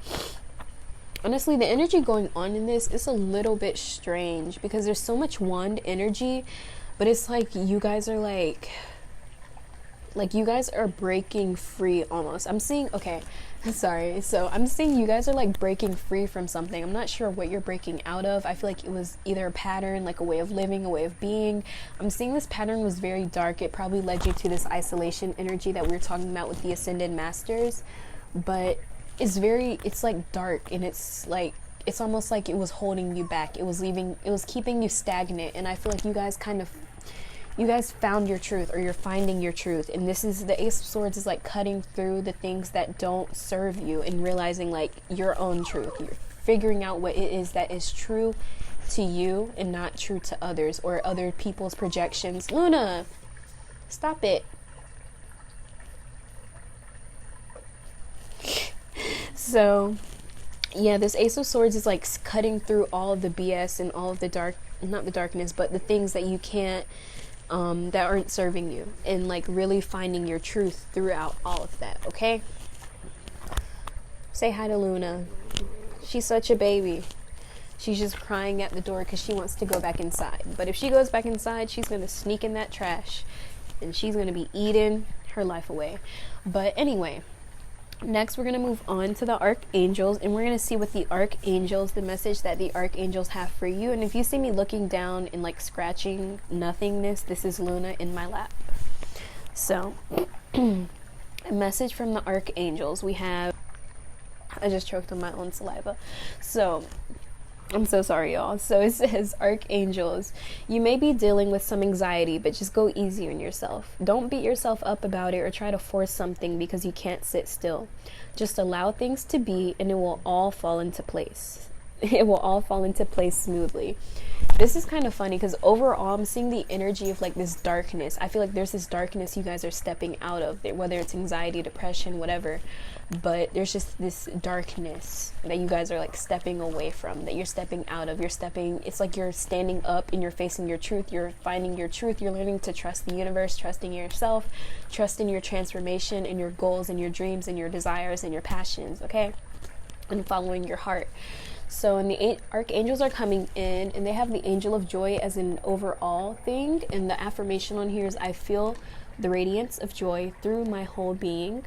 Honestly, the energy going on in this is a little bit strange because there's so much wand energy, but it's like you guys are like you guys are breaking free almost. I'm seeing, okay, sorry. So I'm seeing you guys are like breaking free from something. I'm not sure what you're breaking out of. I feel like it was either a pattern, like a way of living, a way of being. I'm seeing this pattern was very dark. It probably led you to this isolation energy that we were talking about with the Ascended Masters. But it's like dark, and it's it's almost like it was holding you back. It was keeping you stagnant. And I feel like you guys found your truth, or you're finding your truth. And this is the Ace of Swords is like cutting through the things that don't serve you and realizing like your own truth. You're figuring out what it is that is true to you and not true to others or other people's projections. Luna, stop it. So yeah, this Ace of Swords is like cutting through all of the BS and all of the not the darkness, but the things that you can't that aren't serving you, and like really finding your truth throughout all of that. Okay, say hi to Luna. She's such a baby. She's just crying at the door because she wants to go back inside. But if she goes back inside, she's gonna sneak in that trash and she's gonna be eating her life away. But anyway, Next, we're going to move on to the archangels, and we're going to see what the archangels, the message that the archangels have for you. And if you see me looking down and like scratching nothingness, this is Luna in my lap. So, a message from the archangels. We have, I just choked on my own saliva. So, I'm so sorry, y'all. So it says, archangels, you may be dealing with some anxiety, but just go easy on yourself. Don't beat yourself up about it or try to force something because you can't sit still. Just allow things to be and it will all fall into place. It will all fall into place smoothly. This is kind of funny because overall I'm seeing the energy of like this darkness. I feel like there's this darkness you guys are stepping out of, whether it's anxiety, depression, whatever. But there's just this darkness that you guys are like stepping away from, that you're stepping out of. It's like you're standing up and you're facing your truth. You're finding your truth. You're learning to trust the universe, trusting yourself, trusting your transformation and your goals and your dreams and your desires and your passions, okay? And following your heart. So, and the archangels are coming in, and they have the angel of joy as an overall thing. And the affirmation on here is, I feel the radiance of joy through my whole being.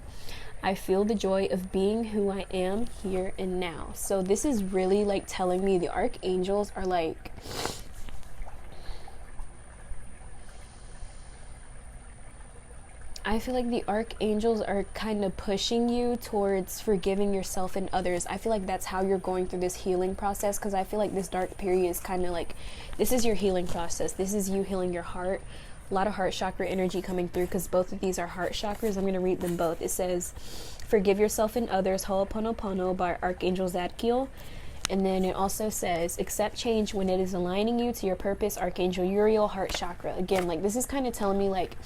I feel the joy of being who I am here and now. So this is really like telling me the archangels are like, I feel like the archangels are kind of pushing you towards forgiving yourself and others. I feel like that's how you're going through this healing process, because I feel like this dark period is kind of like, this is your healing process. This is you healing your heart. A lot of heart chakra energy coming through, because both of these are heart chakras. I'm going to read them both. It says, forgive yourself and others, Ho'oponopono by Archangel Zadkiel. And then it also says, accept change when it is aligning you to your purpose, Archangel Uriel, heart chakra. Again, like this is kind of telling me like,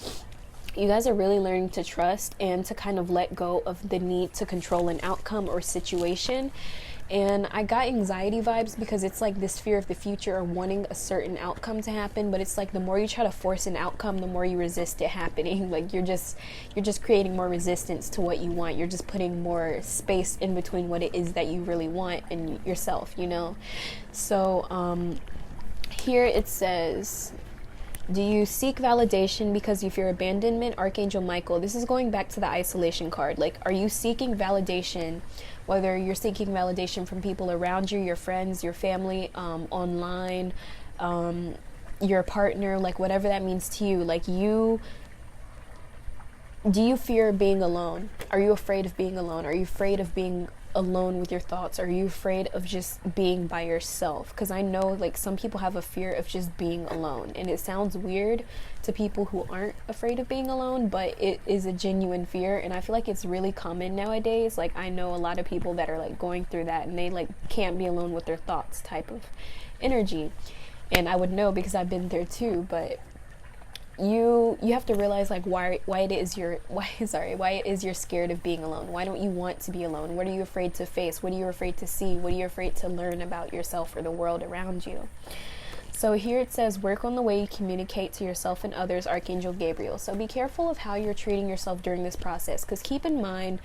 you guys are really learning to trust and to kind of let go of the need to control an outcome or situation. And I got anxiety vibes because it's like this fear of the future or wanting a certain outcome to happen. But it's like the more you try to force an outcome, the more you resist it happening. Like you're just creating more resistance to what you want. You're just putting more space in between what it is that you really want and yourself, you know? So here it says, do you seek validation because you fear abandonment? Archangel Michael. This is going back to the isolation card. Like, are you seeking validation, whether you're seeking validation from people around you, your friends, your family, online, your partner, like whatever that means to you? Like do you fear being alone? Are you afraid of being alone? Are you afraid of being alone with your thoughts? Are you afraid of just being by yourself? Because I know like some people have a fear of just being alone, and it sounds weird to people who aren't afraid of being alone, but it is a genuine fear. And I feel like it's really common nowadays. Like I know a lot of people that are like going through that, and they like can't be alone with their thoughts type of energy. And I would know because I've been there too. But you have to realize like why it is you're scared of being alone. Why don't you want to be alone? What are you afraid to face? What are you afraid to see? What are you afraid to learn about yourself or the world around you? So here it says, work on the way you communicate to yourself and others, Archangel Gabriel. So be careful of how you're treating yourself during this process, because keep in mind,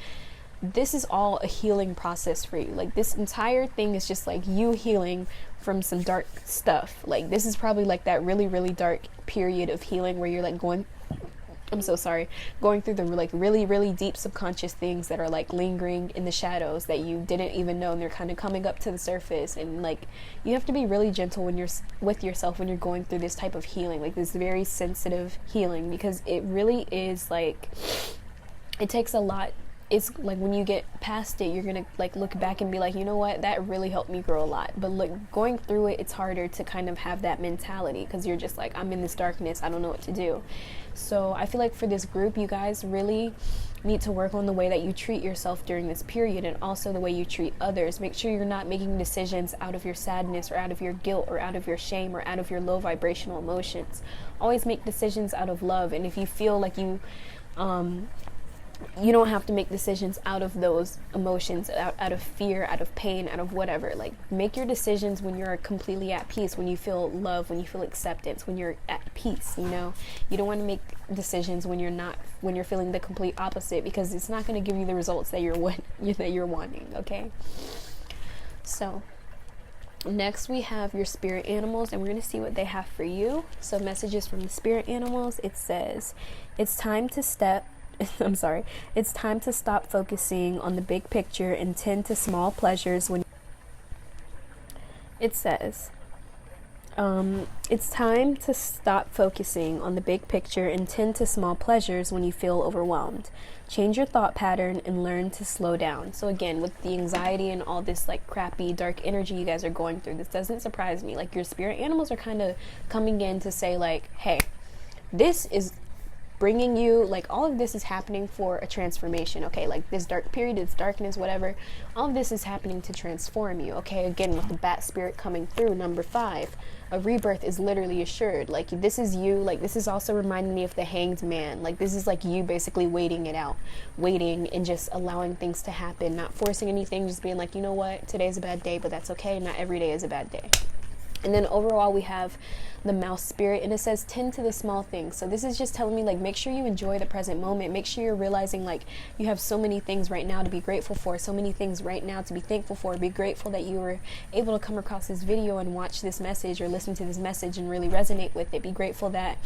this is all a healing process for you. Like this entire thing is just like you healing from some dark stuff. Like this is probably like that really, really dark period of healing where you're like going through the like really, really deep subconscious things that are like lingering in the shadows that you didn't even know, and they're kind of coming up to the surface. And like you have to be really gentle when you're with yourself when you're going through this type of healing, like this very sensitive healing, because it really is like, it takes a lot. It's like when you get past it, you're gonna like look back and be like, you know what, that really helped me grow a lot. But look, going through it, it's harder to kind of have that mentality, because you're just like, I'm in this darkness, I don't know what to do. So I feel like for this group, you guys really need to work on the way that you treat yourself during this period, and also the way you treat others. Make sure you're not making decisions out of your sadness or out of your guilt or out of your shame or out of your low vibrational emotions. Always make decisions out of love. And if you feel like you don't have to make decisions out of those emotions, out of fear, out of pain, out of whatever. Like, make your decisions when you're completely at peace, when you feel love, when you feel acceptance, when you're at peace, you know? You don't want to make decisions when you're feeling the complete opposite, because it's not going to give you the results that you're wanting, okay? So, next we have your spirit animals, and we're going to see what they have for you. So, messages from the spirit animals. It says, it's time to step I'm sorry. It's time to stop focusing on the big picture and tend to small pleasures when it says, it's time to stop focusing on the big picture and tend to small pleasures when you feel overwhelmed. Change your thought pattern and learn to slow down. So again, with the anxiety and all this like crappy dark energy you guys are going through, this doesn't surprise me. Like your spirit animals are kind of coming in to say like, hey, this is bringing you, like, all of this is happening for a transformation, okay? Like this dark period, it's darkness, whatever, all of this is happening to transform you, okay? Again, with the bat spirit coming through, number 5, a rebirth is literally assured. Like this is you, like this is also reminding me of the hanged man. Like this is like you basically waiting it out, waiting and just allowing things to happen, not forcing anything, just being like, you know what, today's a bad day, but that's okay, not every day is a bad day. And then overall we have the mouse spirit, and it says tend to the small things. So this is just telling me like make sure you enjoy the present moment, make sure you're realizing like you have so many things right now to be grateful for, so many things right now to be thankful for. Be grateful that you were able to come across this video and watch this message or listen to this message and really resonate with it. Be grateful that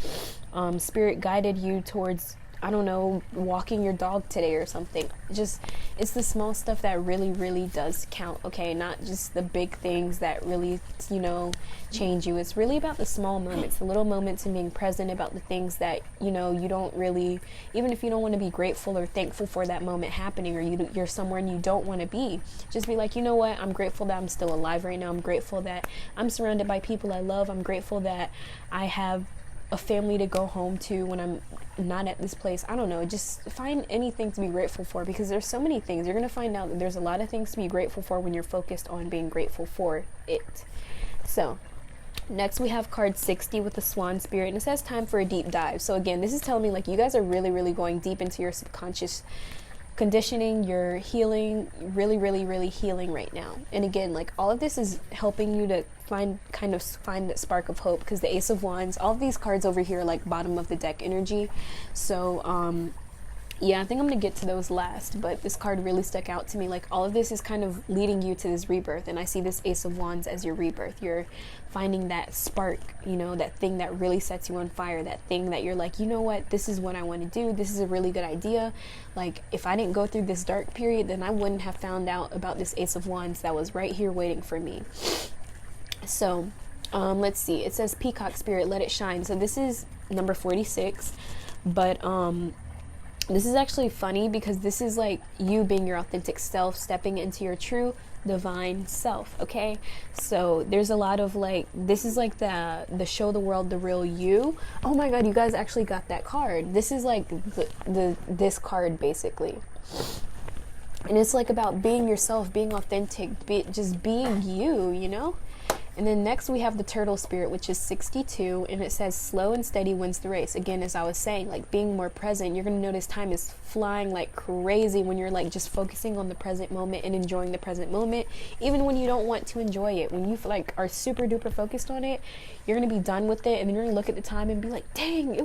spirit guided you towards, I don't know, walking your dog today or something. Just, it's the small stuff that really, really does count, okay? Not just the big things that really, you know, change you. It's really about the small moments, the little moments, and being present about the things that, you know, you don't really, even if you don't want to be grateful or thankful for that moment happening, or you're somewhere and you don't want to be, just be like, you know what, I'm grateful that I'm still alive right now. I'm grateful that I'm surrounded by people I love. I'm grateful that I have a family to go home to when I'm not at this place. I don't know, just find anything to be grateful for, because there's so many things. You're going to find out that there's a lot of things to be grateful for when you're focused on being grateful for it. So next we have card 60 with the swan spirit, and it says time for a deep dive. So again, this is telling me like you guys are really, really going deep into your subconscious conditioning, your healing, really, really, really healing right now. And again, like all of this is helping you to find that spark of hope, because the Ace of Wands, all of these cards over here are like bottom of the deck energy. So yeah, I think I'm gonna get to those last, but this card really stuck out to me. Like all of this is kind of leading you to this rebirth, and I see this Ace of Wands as your rebirth. You're finding that spark, you know, that thing that really sets you on fire, that thing that you're like, you know what, this is what I want to do, this is a really good idea. Like if I didn't go through this dark period, then I wouldn't have found out about this Ace of Wands that was right here waiting for me. So let's see, it says peacock spirit, let it shine. So this is number 46, but this is actually funny because this is like you being your authentic self, stepping into your true divine self, okay? So there's a lot of like, this is like the show the world the real you. Oh my god, you guys actually got that card. This is like this card basically. And it's like about being yourself, being authentic, just being you, you know? And then next we have the turtle spirit, which is 62, and it says slow and steady wins the race. Again, as I was saying, like being more present, you're going to notice time is flying like crazy when you're like just focusing on the present moment and enjoying the present moment, even when you don't want to enjoy it. When you like are super duper focused on it, you're going to be done with it, and then you're going to look at the time and be like, dang,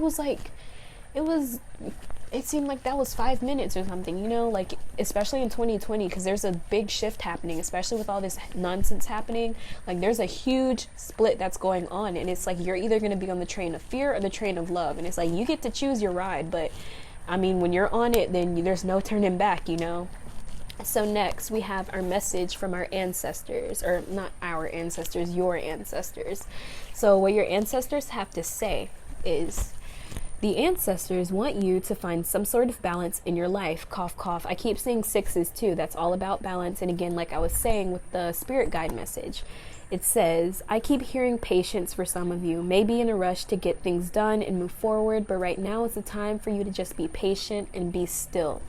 it seemed like that was 5 minutes or something, you know, like especially in 2020, because there's a big shift happening, especially with all this nonsense happening. Like there's a huge split that's going on, and it's like you're either going to be on the train of fear or the train of love, and it's like you get to choose your ride. But I mean, when you're on it, then there's no turning back, you know. So next we have our message from our ancestors, or not our ancestors, your ancestors. So what your ancestors have to say is, the ancestors want you to find some sort of balance in your life. Cough, cough. I keep seeing 6s too. That's all about balance. And again, like I was saying with the spirit guide message, it says, I keep hearing patience for some of you, maybe in a rush to get things done and move forward, but right now is the time for you to just be patient and be still.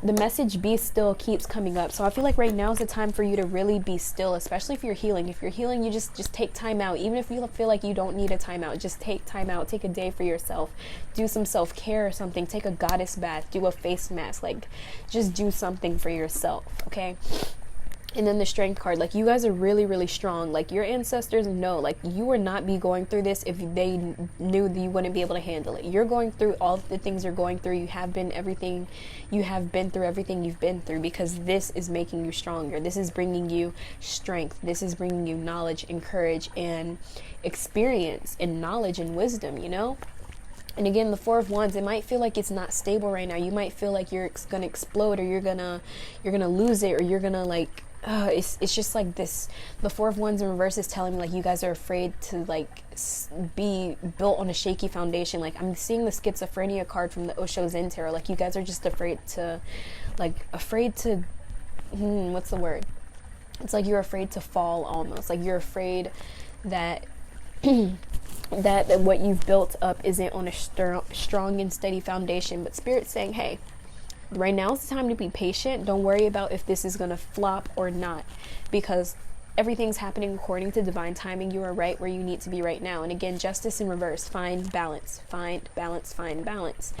The message be still keeps coming up. So I feel like right now is the time for you to really be still, especially if you're healing. If you're healing, you just take time out. Even if you feel like you don't need a time out, just take time out. Take a day for yourself. Do some self-care or something. Take a goddess bath. Do a face mask. Like, just do something for yourself, okay? And then the strength card, like you guys are really, really strong. Like your ancestors know, like you would not be going through this if they knew that you wouldn't be able to handle it. You're going through all the things you're going through. You have been through everything you've been through, because this is making you stronger. This is bringing you strength. This is bringing you knowledge and courage and experience and knowledge and wisdom, you know? And again, the Four of Wands, it might feel like it's not stable right now. You might feel like you're gonna explode, or you're gonna lose it, or you're gonna like it's just like this. The Four of Wands in reverse is telling me like you guys are afraid to like be built on a shaky foundation. Like I'm seeing the schizophrenia card from the Osho Zen Tarot. Like you guys are just afraid to what's the word? It's like you're afraid to fall almost. Like you're afraid that that what you've built up isn't on a strong and steady foundation. But Spirit's saying, hey, right now is the time to be patient. Don't worry about if this is going to flop or not, because everything's happening according to divine timing. You are right where you need to be right now. And again, justice in reverse. Find balance. Find balance. Find balance.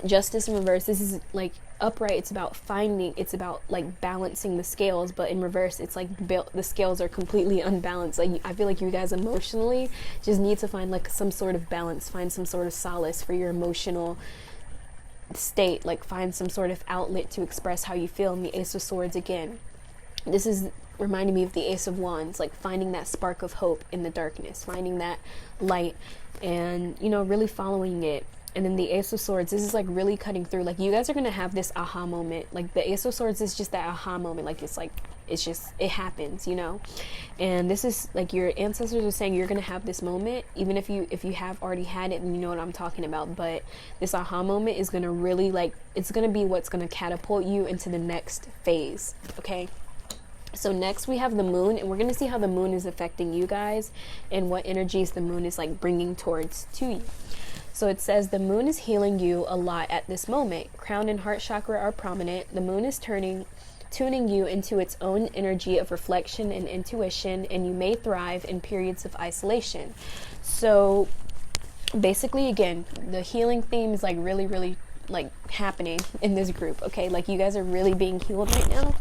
Justice in reverse. This is like upright. It's about finding. It's about like balancing the scales. But in reverse, it's like the scales are completely unbalanced. Like I feel like you guys emotionally just need to find like some sort of balance. Find some sort of solace for your emotional state. Like find some sort of outlet to express how you feel. And the Ace of Swords again, this is reminding me of the Ace of Wands, like finding that spark of hope in the darkness, finding that light, and really following it. And then the Ace of Swords, this is like really cutting through. Like you guys are gonna have this aha moment. Like the Ace of Swords is just that aha moment. Like it happens, and this is like your ancestors are saying you're gonna have this moment, even if you have already had it and you know what I'm talking about. But this aha moment is gonna really it's gonna be what's gonna catapult you into the next phase. Okay, so next we have the moon, and we're gonna see how the moon is affecting you guys and what energies the moon is like bringing towards to you. So it says the moon is healing you a lot at this moment. Crown and heart chakra are prominent. The moon is tuning you into its own energy of reflection and intuition, and you may thrive in periods of isolation. So basically, again, the healing theme is like really, really like happening in this group. Okay, like you guys are really being healed right now.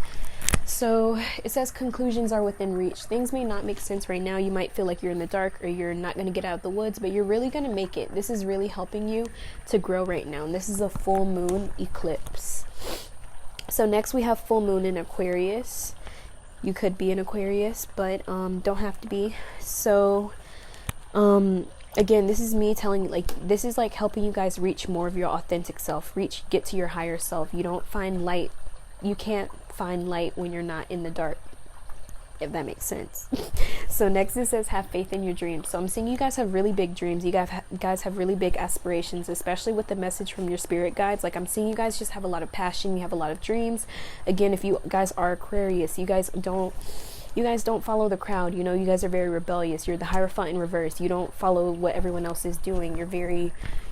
So it says conclusions are within reach. Things may not make sense right now. You might feel like you're in the dark or you're not going to get out of the woods, but you're really going to make it. This is really helping you to grow right now. And this is a full moon eclipse. So next we have full moon in Aquarius. You could be an Aquarius, but don't have to be. So again, this is me telling you, like, this is like helping you guys reach more of your authentic self. Get to your higher self. You don't find light. You can't find light when you're not in the dark, if that makes sense. So next it says have faith in your dreams. So I'm seeing you guys have really big dreams. You guys have really big aspirations, especially with the message from your spirit guides. Like I'm seeing you guys just have a lot of passion. You have a lot of dreams. Again, if you guys are Aquarius, you guys don't follow the crowd. You guys are very rebellious. You're the Hierophant in reverse. You don't follow what everyone else is doing.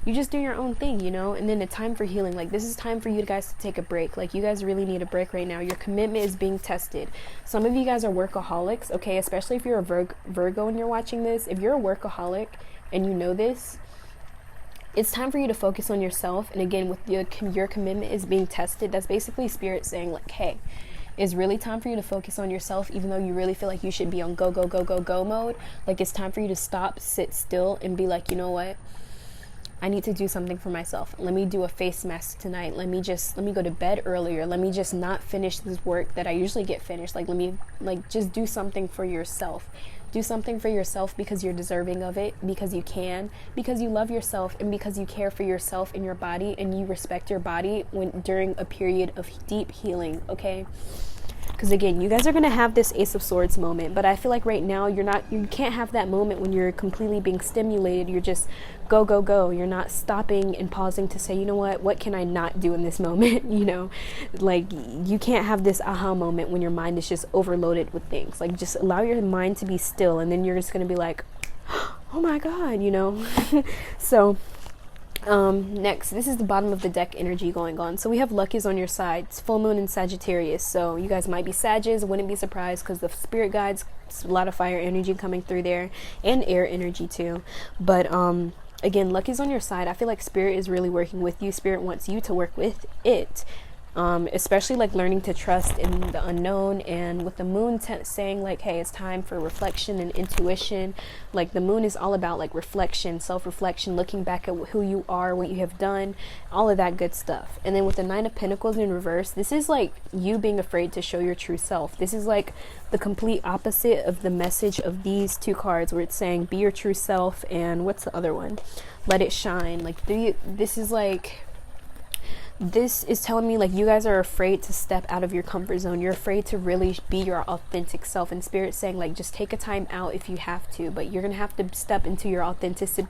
You just do your own thing, And then the time for healing, like this is time for you guys to take a break. Like you guys really need a break right now. Your commitment is being tested. Some of you guys are workaholics, okay? Especially if you're a Virgo and you're watching this. If you're a workaholic and you know this, it's time for you to focus on yourself. And again, with your commitment is being tested. That's basically Spirit saying like, hey, it's really time for you to focus on yourself, even though you really feel like you should be on go, go, go, go, go mode. Like it's time for you to stop, sit still, and be like, you know what? I need to do something for myself. Let me do a face mask tonight. Let me go to bed earlier. Let me just not finish this work that I usually get finished. Let me just do something for yourself. Do something for yourself because you're deserving of it, because you can, because you love yourself, and because you care for yourself and your body, and you respect your body during a period of deep healing, okay? Because again, you guys are going to have this Ace of Swords moment, but I feel like right now you can't have that moment when you're completely being stimulated. You're just go, go, go. You're not stopping and pausing to say, you know what can I not do in this moment? Like you can't have this aha moment when your mind is just overloaded with things. Like just allow your mind to be still, and then you're just going to be like, oh my God, So next, this is the bottom of the deck energy going on. So we have luck is on your side. It's full moon in Sagittarius. So you guys might be Sagittarius. Wouldn't be surprised because the spirit guides, a lot of fire energy coming through there and air energy too. But again, luck is on your side. I feel like Spirit is really working with you. Spirit wants you to work with it. especially like learning to trust in the unknown. And with the moon saying like, hey, it's time for reflection and intuition. Like the moon is all about like reflection, self-reflection, looking back at who you are, what you have done, all of that good stuff. And then with the Nine of Pentacles in reverse, this is like you being afraid to show your true self. This is like the complete opposite of the message of these two cards, where it's saying be your true self, and what's the other one, let it shine. Like this is telling me like you guys are afraid to step out of your comfort zone. You're afraid to really be your authentic self, and Spirit's saying like just take a time out if you have to, but you're gonna have to step into your authenticity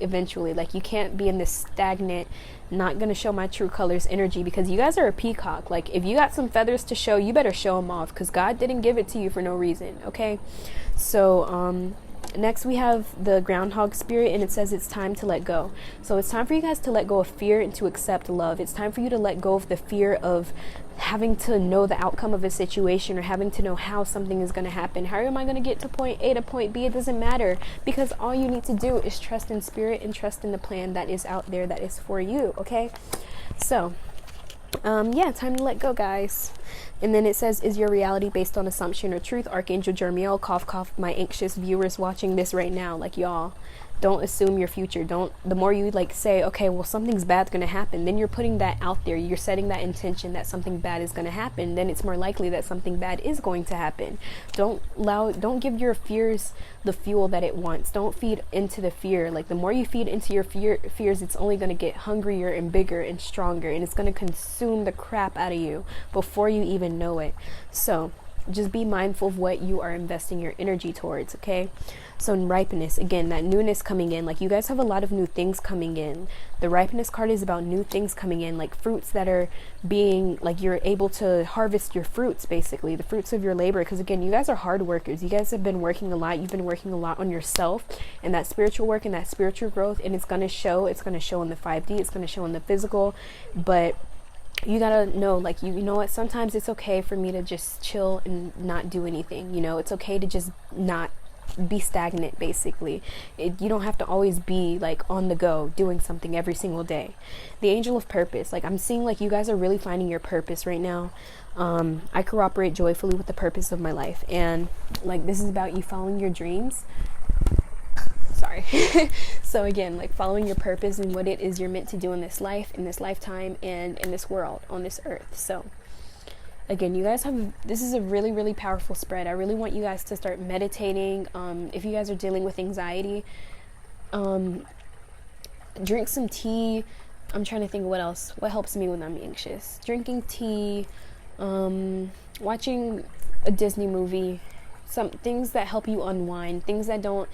eventually. Like you can't be in this stagnant, not gonna show my true colors energy, because you guys are a peacock. Like if you got some feathers to show, you better show them off, because God didn't give it to you for no reason. Okay, so next we have the groundhog spirit, and it says it's time to let go. So it's time for you guys to let go of fear and to accept love. It's time for you to let go of the fear of having to know the outcome of a situation, or having to know how something is going to happen. How am I going to get to point A to point B? It doesn't matter, because all you need to do is trust in Spirit and trust in the plan that is out there that is for you. Okay, so yeah, time to let go, guys. And then it says, is your reality based on assumption or truth? Archangel Jermiel, cough cough, my anxious viewers watching this right now, like y'all, don't assume your future. The more you like say, okay, well, something's bad's gonna happen, then you're putting that out there, you're setting that intention that something bad is gonna happen, then it's more likely that something bad is going to happen. Don't give your fears the fuel that it wants. Don't feed into the fear. Like the more you feed into your fears, it's only gonna get hungrier and bigger and stronger, and it's gonna consume the crap out of you before you even know it. So just be mindful of what you are investing your energy towards. Okay, so in ripeness, again, that newness coming in, like you guys have a lot of new things coming in. The ripeness card is about new things coming in, like fruits that are being, like you're able to harvest your fruits, basically the fruits of your labor. Because again, you guys are hard workers. You guys have been working a lot. You've been working a lot on yourself and that spiritual work and that spiritual growth, and it's going to show. It's going to show in the 5D, it's going to show in the physical. But you gotta know, like, you know what, sometimes it's okay for me to just chill and not do anything. You know, it's okay to just not be stagnant, basically. You don't have to always be like on the go doing something every single day. The angel of purpose, like I'm seeing like you guys are really finding your purpose right now. I cooperate joyfully with the purpose of my life, and like this is about you following your dreams. Sorry. So again, like following your purpose and what it is you're meant to do in this life, in this lifetime, and in this world, on this earth. So again, you guys have, this is a really, really powerful spread. I really want you guys to start meditating. If you guys are dealing with anxiety, drink some tea. I'm trying to think of what else. What helps me when I'm anxious? Drinking tea, watching a Disney movie, some things that help you unwind, things that don't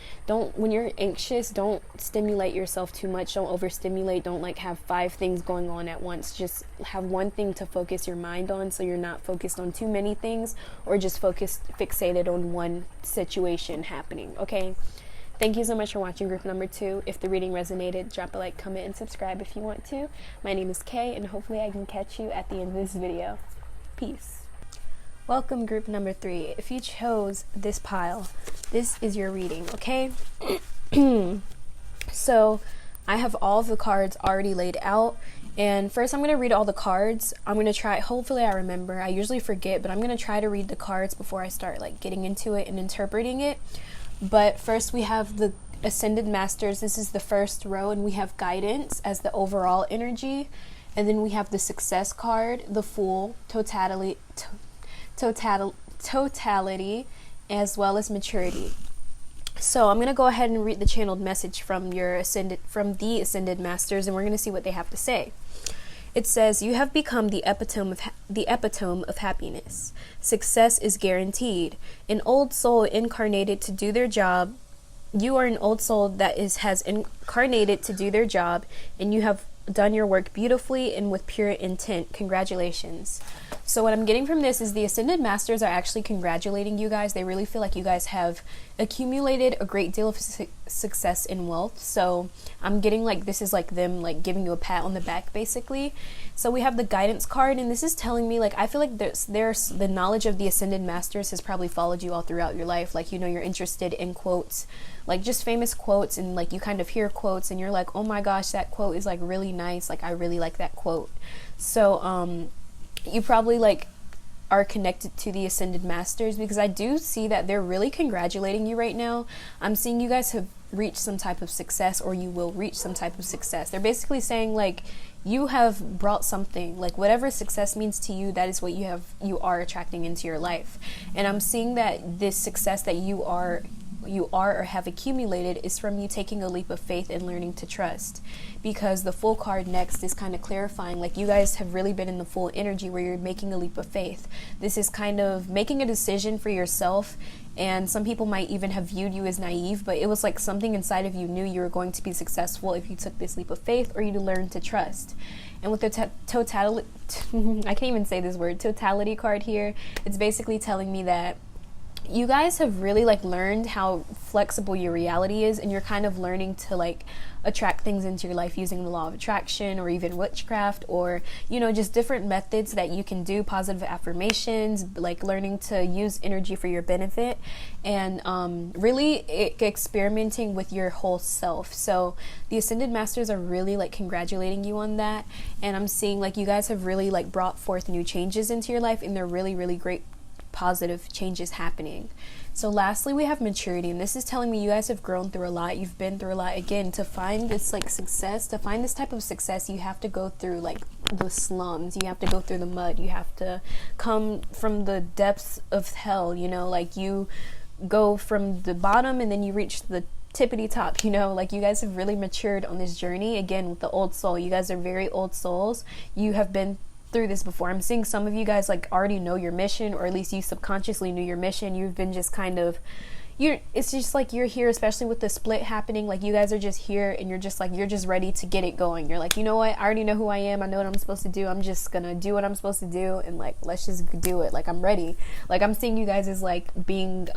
when you're anxious, don't stimulate yourself too much, don't overstimulate, don't like have 5 things going on at once. Just have one thing to focus your mind on, so you're not focused on too many things, or just fixated on one situation happening. Okay, thank you so much for watching group number 2. If the reading resonated, drop a like, comment, and subscribe if you want to. My name is Kay, and hopefully I can catch you at the end of this video. Peace. Welcome group number 3. If you chose this pile, this is your reading, okay? So I have all of the cards already laid out, and first I'm going to read all the cards. I'm going to try, hopefully I remember, I usually forget, but I'm going to try to read the cards before I start like getting into it and interpreting it. But first we have the Ascended Masters. This is the first row, and we have guidance as the overall energy, and then we have the Success card, the Fool, totality, as well as maturity. So I'm going to go ahead and read the channeled message from the Ascended Masters, and we're going to see what they have to say. It says, you have become the epitome of happiness. Success is guaranteed. An old soul incarnated to do their job. You are an old soul that has incarnated to do their job, and you have done your work beautifully and with pure intent. Congratulations. So what I'm getting from this is the Ascended Masters are actually congratulating you guys. They really feel like you guys have accumulated a great deal of success and wealth. So I'm getting like this is like them like giving you a pat on the back, basically. So we have the Guidance card, and this is telling me, like, I feel like there's the knowledge of the Ascended Masters has probably followed you all throughout your life. Like, you know, you're interested in quotes, like just famous quotes, and like you kind of hear quotes and you're like, oh my gosh, that quote is like really nice, like I really like that quote. quote. So you probably like are connected to the ascended masters, because I do see that they're really congratulating you right now. I'm seeing you guys have reached some type of success, or you will reach some type of success. They're basically saying like you have brought something, like whatever success means to you, that is what you are attracting into your life. And I'm seeing that this success that you are or have accumulated is from you taking a leap of faith and learning to trust. Because the full card next is kind of clarifying, like you guys have really been in the full energy where you're making a leap of faith. This is kind of making a decision for yourself, and some people might even have viewed you as naive, but it was like something inside of you knew you were going to be successful if you took this leap of faith, or you learned to trust. And with the totality I can't even say this word, totality card here, it's basically telling me that you guys have really like learned how flexible your reality is, and you're kind of learning to like attract things into your life using the law of attraction, or even witchcraft, or just different methods that you can do, positive affirmations, like learning to use energy for your benefit, and really experimenting with your whole self. So the ascended masters are really like congratulating you on that, and I'm seeing like you guys have really like brought forth new changes into your life, and they're really, really great positive changes happening. So lastly, we have maturity, and this is telling me you guys have grown through a lot. You've been through a lot. Again, to find this like success, to find this type of success, you have to go through like the slums, you have to go through the mud, you have to come from the depths of hell, like you go from the bottom and then you reach the tippity top, like you guys have really matured on this journey. Again, with the old soul, you guys are very old souls. You have been through this before. I'm seeing some of you guys like already know your mission, or at least you subconsciously knew your mission. You've been just kind of it's just like you're here, especially with the split happening, like you guys are just here and you're just ready to get it going. You're like, you know what, I already know who I am, I know what I'm supposed to do, I'm just gonna do what I'm supposed to do, and like let's just do it. Like I'm ready. Like I'm seeing you guys as like being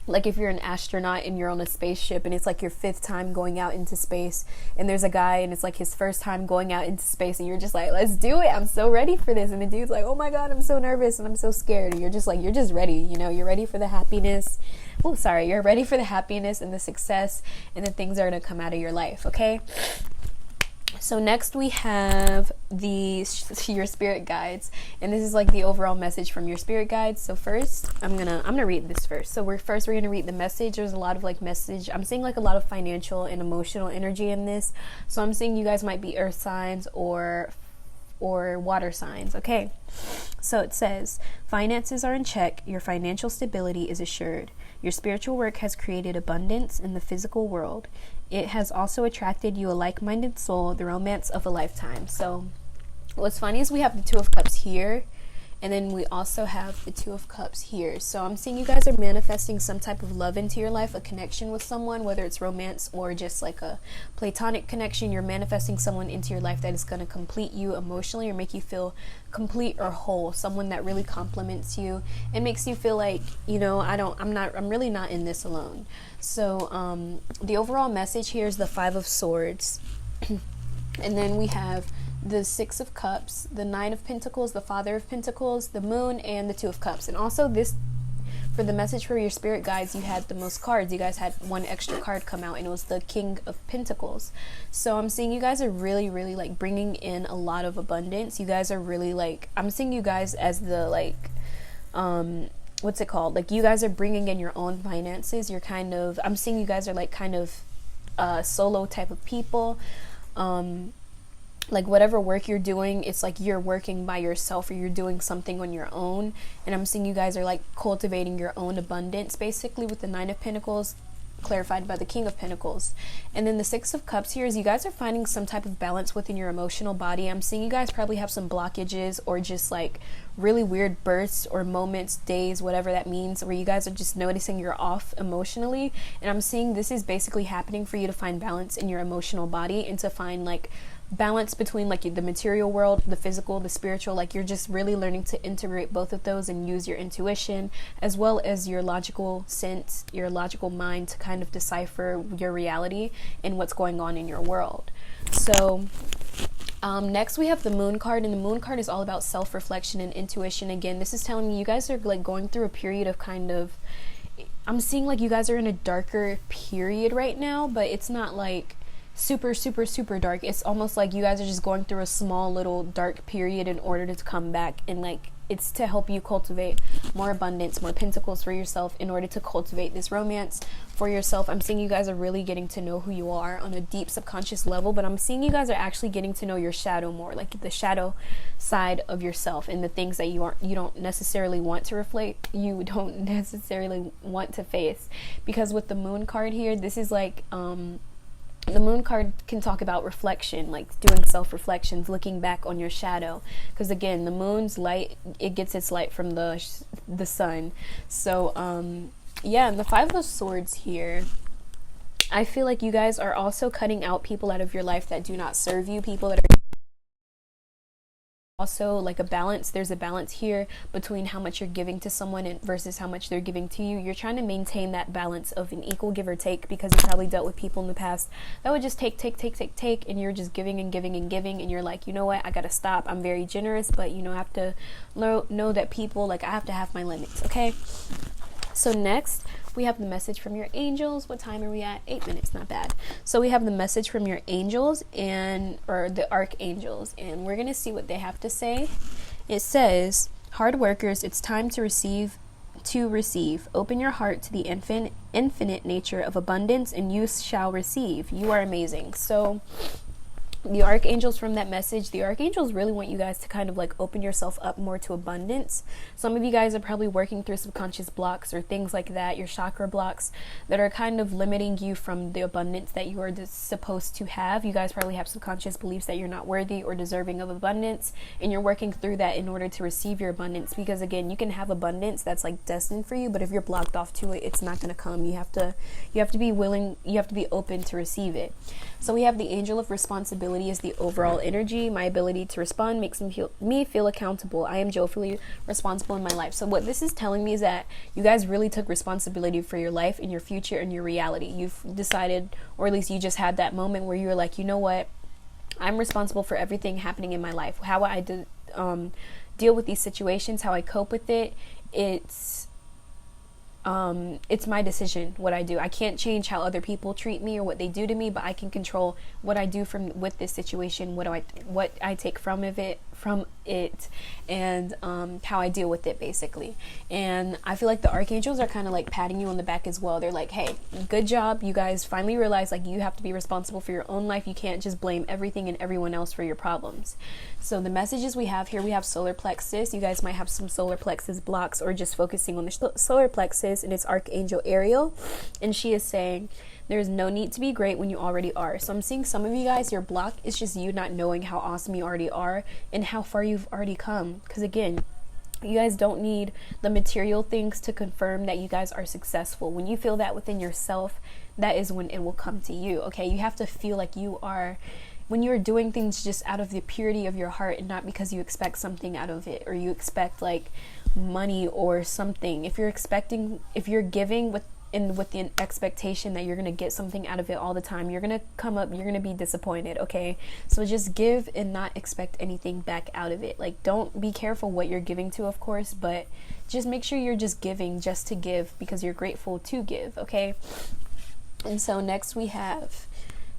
like if you're an astronaut and you're on a spaceship and it's like your 5th time going out into space, and there's a guy and it's like his 1st time going out into space, and you're just like, let's do it, I'm so ready for this, and the dude's like, oh my god, I'm so nervous and I'm so scared, and you're just ready, you're ready for the happiness. You're ready for the happiness and the success, and the things are going to come out of your life. Okay, so next we have your spirit guides, and this is like the overall message from your spirit guides. So first I'm gonna read this first. So we're gonna read the message. There's a lot of like message. I'm seeing like a lot of financial and emotional energy in this, so I'm seeing you guys might be earth signs or water signs. Okay, so it says, finances are in check, your financial stability is assured, your spiritual work has created abundance in the physical world. It has also attracted you a like-minded soul, the romance of a lifetime. So what's funny is we have the 2 of Cups here, and then we also have the 2 of Cups here. So I'm seeing you guys are manifesting some type of love into your life, a connection with someone, whether it's romance or just like a platonic connection. You're manifesting someone into your life that is going to complete you emotionally or make you feel complete or whole. Someone that really compliments you and makes you feel like, I'm really not in this alone. So the overall message here is the 5 of Swords. And then we have the 6 of Cups, the 9 of Pentacles, the Father of Pentacles, the Moon, and the 2 of Cups. And also this, for the message for your spirit guides, you had the most cards. You guys had 1 extra card come out, and it was the King of Pentacles. So I'm seeing you guys are really, really like bringing in a lot of abundance. You guys are really like, I'm seeing you guys as the like, what's it called? Like you guys are bringing in your own finances. You're kind of, I'm seeing you guys are like kind of solo type of people. Like whatever work you're doing, it's like you're working by yourself, or you're doing something on your own. And I'm seeing you guys are like cultivating your own abundance, basically, with the 9 of Pentacles clarified by the King of Pentacles. And then the 6 of Cups here is you guys are finding some type of balance within your emotional body. I'm seeing you guys probably have some blockages, or just like really weird bursts or moments, days, whatever that means, where you guys are just noticing you're off emotionally. And I'm seeing this is basically happening for you to find balance in your emotional body, and to find like balance between like the material world, the physical, the spiritual. Like you're just really learning to integrate both of those and use your intuition as well as your logical sense, your logical mind, to kind of decipher your reality and what's going on in your world. So next we have the Moon card, and the Moon card is all about self-reflection and intuition. Again, this is telling me you guys are like going through a period of kind of, I'm seeing like you guys are in a darker period right now, but it's not like super, super, super dark. It's almost like you guys are just going through a small little dark period in order to come back, and like it's to help you cultivate more abundance, more pentacles for yourself in order to cultivate this romance for yourself. I'm seeing you guys are really getting to know who you are on a deep subconscious level, but I'm seeing you guys are actually getting to know your shadow more, like the shadow side of yourself and the things that you don't necessarily want to reflect, you don't necessarily want to face. Because with the moon card here, this is like the moon card can talk about reflection, like doing self-reflections, looking back on your shadow, because again, the moon's light, it gets its light from the sun. So yeah, and the Five of Swords here, I feel like you guys are also cutting out people out of your life that do not serve you, people that are also like a balance. There's a balance here between how much you're giving to someone and versus how much they're giving to you. You're trying to maintain that balance of an equal give or take, because you probably dealt with people in the past that would just take, and you're just giving and giving and giving, and you're like, you know what, I gotta stop. I'm very generous, but you know, I have to know that people, like, I have to have my limits. Okay, so next we have the message from your angels. What time are we at? 8 minutes, not bad. So we have the message from your angels or the archangels, and we're gonna see what they have to say. It says, hard workers, it's time to receive. Open your heart to the infinite nature of abundance, and you shall receive. You are amazing. So the archangels from that message, the archangels really want you guys to kind of like open yourself up more to abundance. Some of you guys are probably working through subconscious blocks or things like that, your chakra blocks that are kind of limiting you from the abundance that you are supposed to have. You guys probably have subconscious beliefs that you're not worthy or deserving of abundance, and you're working through that in order to receive your abundance. Because again, you can have abundance that's like destined for you, but if you're blocked off to it, it's not going to come. You have to be willing, you have to be open to receive it. So we have the angel of responsibility is the overall energy. My ability to respond makes me feel accountable. I am joyfully responsible in my life. So what this is telling me is that you guys really took responsibility for your life and your future and your reality. You've decided, or at least you just had that moment where you were like, you know what, I'm responsible for everything happening in my life. How I deal with these situations, how I cope with it, it's my decision what I do. I can't change how other people treat me or what they do to me, but I can control what I do with this situation, what I take from it, and how I deal with it, basically. And I feel like the archangels are kind of like patting you on the back as well. They're like, hey, good job. You guys finally realize like you have to be responsible for your own life. You can't just blame everything and everyone else for your problems. So the messages we have here, we have solar plexus. You guys might have some solar plexus blocks or just focusing on the solar plexus, and it's Archangel Ariel, and she is saying there is no need to be great when you already are. So I'm seeing some of you guys, your block is just you not knowing how awesome you already are and how far you've already come. Because again, you guys don't need the material things to confirm that you guys are successful. When you feel that within yourself, that is when it will come to you. Okay, you have to feel like you are, when you're doing things just out of the purity of your heart and not because you expect something out of it or you expect like money or something. If you're giving with the expectation that you're going to get something out of it all the time, you're going to be disappointed. Okay, so just give and not expect anything back out of it. Like, don't be careful what you're giving to, of course, but just make sure you're just giving just to give because you're grateful to give. Okay, and so next we have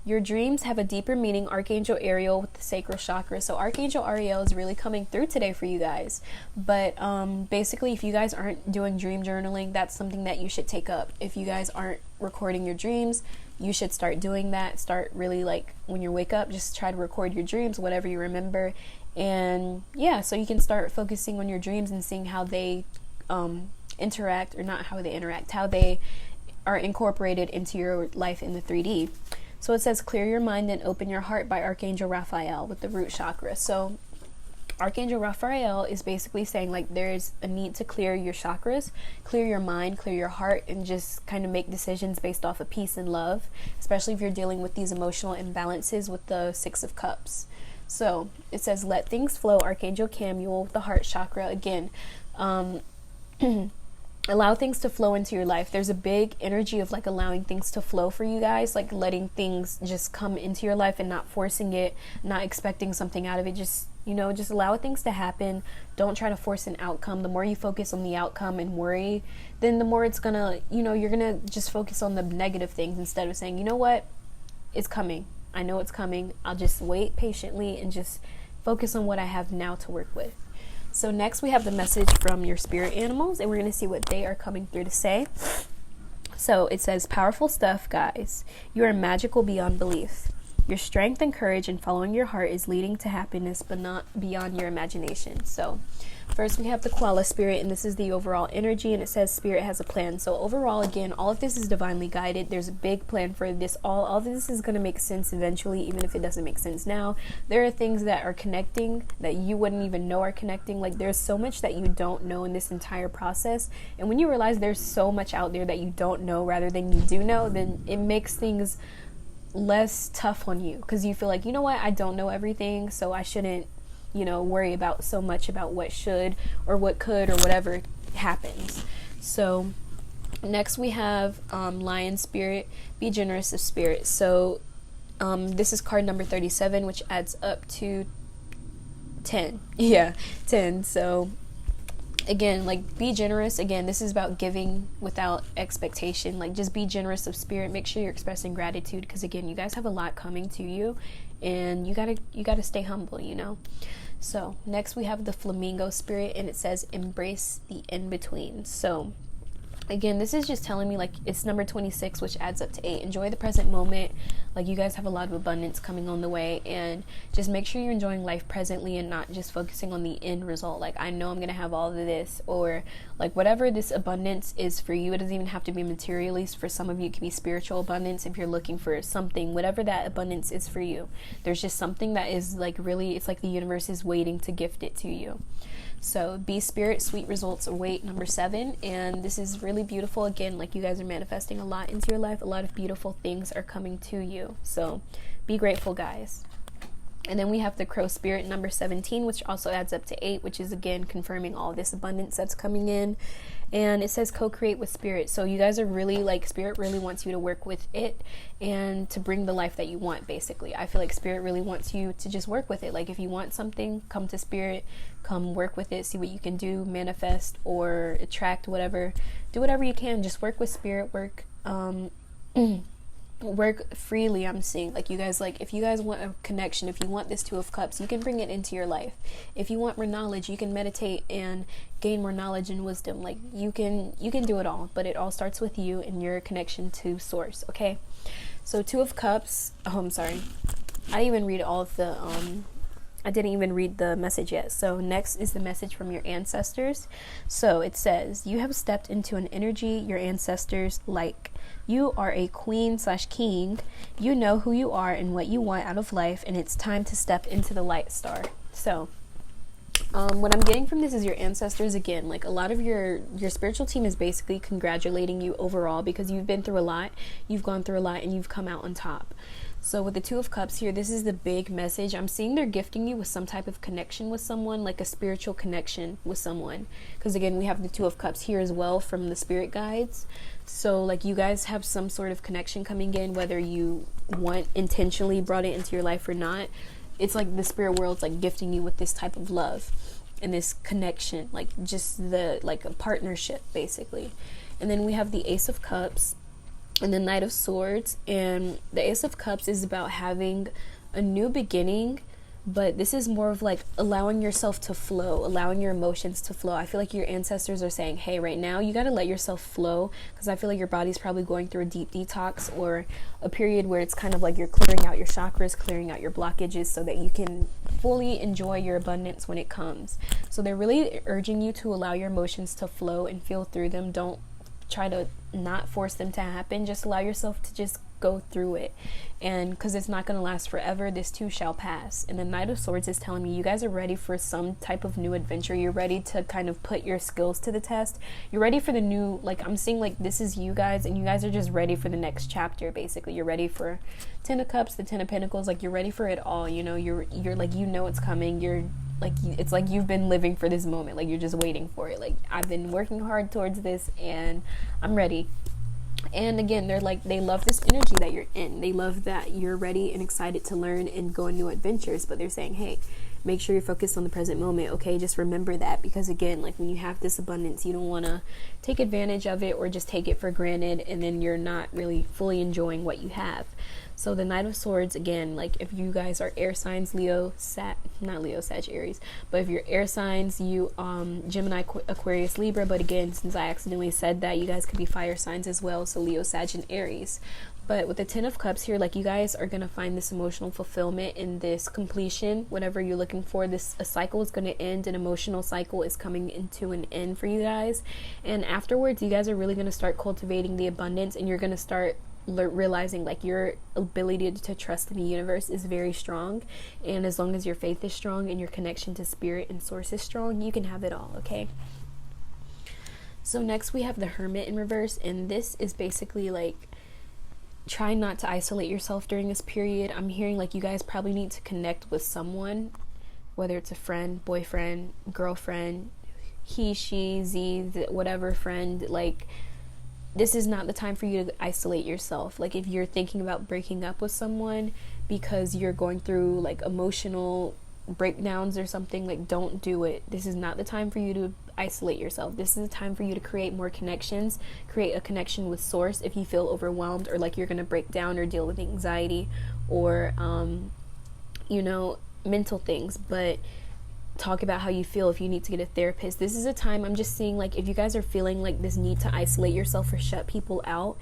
your dreams have a deeper meaning, Archangel Ariel with the sacral chakra. So Archangel Ariel is really coming through today for you guys. But basically, if you guys aren't doing dream journaling, that's something that you should take up. If you guys aren't recording your dreams, you should start doing that. Start really, like, when you wake up, just try to record your dreams, whatever you remember. And yeah, so you can start focusing on your dreams and seeing how they interact, or not how they interact, how they are incorporated into your life in the 3D. So it says, clear your mind and open your heart by Archangel Raphael with the root chakra. So Archangel Raphael is basically saying like there's a need to clear your chakras, clear your mind, clear your heart, and just kind of make decisions based off of peace and love, especially if you're dealing with these emotional imbalances with the 6 of Cups. So it says, let things flow, Archangel Chamuel with the heart chakra. Again, allow things to flow into your life. There's a big energy of like allowing things to flow for you guys, like letting things just come into your life and not forcing it, not expecting something out of it. Just, just allow things to happen. Don't try to force an outcome. The more you focus on the outcome and worry, then the more it's gonna, you're gonna just focus on the negative things instead of saying, you know what, it's coming. I know it's coming. I'll just wait patiently and just focus on what I have now to work with. So next we have the message from your spirit animals, and we're going to see what they are coming through to say. So it says, powerful stuff, guys. You are magical beyond belief. Your strength and courage in following your heart is leading to happiness, but not beyond your imagination. So first we have the koala spirit, and this is the overall energy, and it says spirit has a plan. So overall, again, all of this is divinely guided. There's a big plan for this. All of this is going to make sense eventually, even if it doesn't make sense now. There are things that are connecting that you wouldn't even know are connecting. Like, there's so much that you don't know in this entire process, and when you realize there's so much out there that you don't know rather than you do know, then it makes things less tough on you, because you feel like, you know what, I don't know everything, so I shouldn't, worry about so much about what should or what could or whatever happens. So next we have lion spirit, be generous of spirit. So this is card number 37, which adds up to 10. 10. So again, like, be generous. Again, this is about giving without expectation. Like, just be generous of spirit. Make sure you're expressing gratitude, because again, you guys have a lot coming to you, and you gotta stay humble, So next we have the flamingo spirit, and it says embrace the in-between. So again, this is just telling me, like, it's number 26, which adds up to 8. Enjoy the present moment. Like, you guys have a lot of abundance coming on the way, and just make sure you're enjoying life presently and not just focusing on the end result. Like, I know I'm going to have all of this, or like whatever this abundance is for you. It doesn't even have to be materially. For some of you, it can be spiritual abundance. If you're looking for something, whatever that abundance is for you, there's just something that is like, really, it's like the universe is waiting to gift it to you. So be spirit, sweet results await, number 7. And this is really beautiful. Again, like, you guys are manifesting a lot into your life. A lot of beautiful things are coming to you. So be grateful, guys. And then we have the crow spirit, number 17, which also adds up to 8, which is again confirming all this abundance that's coming in. And it says co-create with spirit. So you guys are really, like, spirit really wants you to work with it and to bring the life that you want, basically. I feel like spirit really wants you to just work with it. Like, if you want something, come to spirit, come work with it, see what you can do, manifest or attract, whatever. Do whatever you can. Just work with spirit, work work freely. I'm seeing, like, you guys, like, if you guys want a connection, if you want this 2 of Cups, you can bring it into your life. If you want more knowledge, you can meditate and gain more knowledge and wisdom. Like, you can do it all, but it all starts with you and your connection to source. Okay, so 2 of Cups. I'm sorry, I didn't even read all of the I didn't even read the message yet. So next is the message from your ancestors. So it says, you have stepped into an energy your ancestors like. You are a queen/king. You know who you are and what you want out of life, and it's time to step into the light, star. So what I'm getting from this is your ancestors, again, like, a lot of your spiritual team is basically congratulating you overall, because you've been through a lot, you've gone through a lot, and you've come out on top. So with the 2 of Cups here, this is the big message. I'm seeing they're gifting you with some type of connection with someone, like a spiritual connection with someone. Because again, we have the 2 of Cups here as well from the spirit guides. So, like, you guys have some sort of connection coming in, whether you want intentionally brought it into your life or not. It's like the spirit world's like gifting you with this type of love and this connection, like just like a partnership, basically. And then we have the Ace of Cups and the Knight of Swords, and the Ace of Cups is about having a new beginning, but this is more of like allowing yourself to flow, allowing your emotions to flow. I feel like your ancestors are saying, hey, right now you got to let yourself flow, because I feel like your body's probably going through a deep detox, or a period where it's kind of like you're clearing out your chakras, clearing out your blockages, so that you can fully enjoy your abundance when it comes. So they're really urging you to allow your emotions to flow and feel through them. Don't try to not force them to happen. Just allow yourself to just go through it, and because it's not going to last forever, this too shall pass. And the Knight of Swords is telling me you guys are ready for some type of new adventure. You're ready to kind of put your skills to the test. You're ready for the new, like, I'm seeing like this is you guys, and you guys are just ready for the next chapter, basically. You're ready for 10 of Cups, the 10 of Pentacles, like you're ready for it all. You're like, it's coming. You're like, it's like you've been living for this moment, like you're just waiting for it. Like, I've been working hard towards this and I'm ready. And again, they're like, they love this energy that you're in. They love that you're ready and excited to learn and go on new adventures. But they're saying, hey, make sure you're focused on the present moment. Okay, just remember that, because again, like when you have this abundance, you don't want to take advantage of it or just take it for granted, and then you're not really fully enjoying what you have. So the Knight of Swords, again, like if you guys are air signs, not Leo, Sag, Aries, but if you're air signs, you Gemini, Aquarius, Libra, but again, since I accidentally said that, you guys could be fire signs as well, so Leo, Sag, and Aries. But with the Ten of Cups here, like you guys are going to find this emotional fulfillment in this completion, whatever you're looking for. A cycle is going to end, an emotional cycle is coming into an end for you guys. And afterwards, you guys are really going to start cultivating the abundance, and you're going to start realizing like your ability to trust in the universe is very strong. And as long as your faith is strong and your connection to spirit and source is strong, you can have it all, okay? So next we have the Hermit in reverse, and this is basically like, try not to isolate yourself during this period. I'm hearing like you guys probably need to connect with someone, whether it's a friend, boyfriend, girlfriend, he, she, z, whatever friend. Like, this is not the time for you to isolate yourself. Like, if you're thinking about breaking up with someone because you're going through like emotional breakdowns or something, like, don't do it. This is not the time for you to isolate yourself. This is the time for you to create more connections, create a connection with source if you feel overwhelmed or like you're going to break down or deal with anxiety or mental things. But talk about how you feel. If you need to get a therapist, this is a time, I'm just seeing like if you guys are feeling like this need to isolate yourself or shut people out,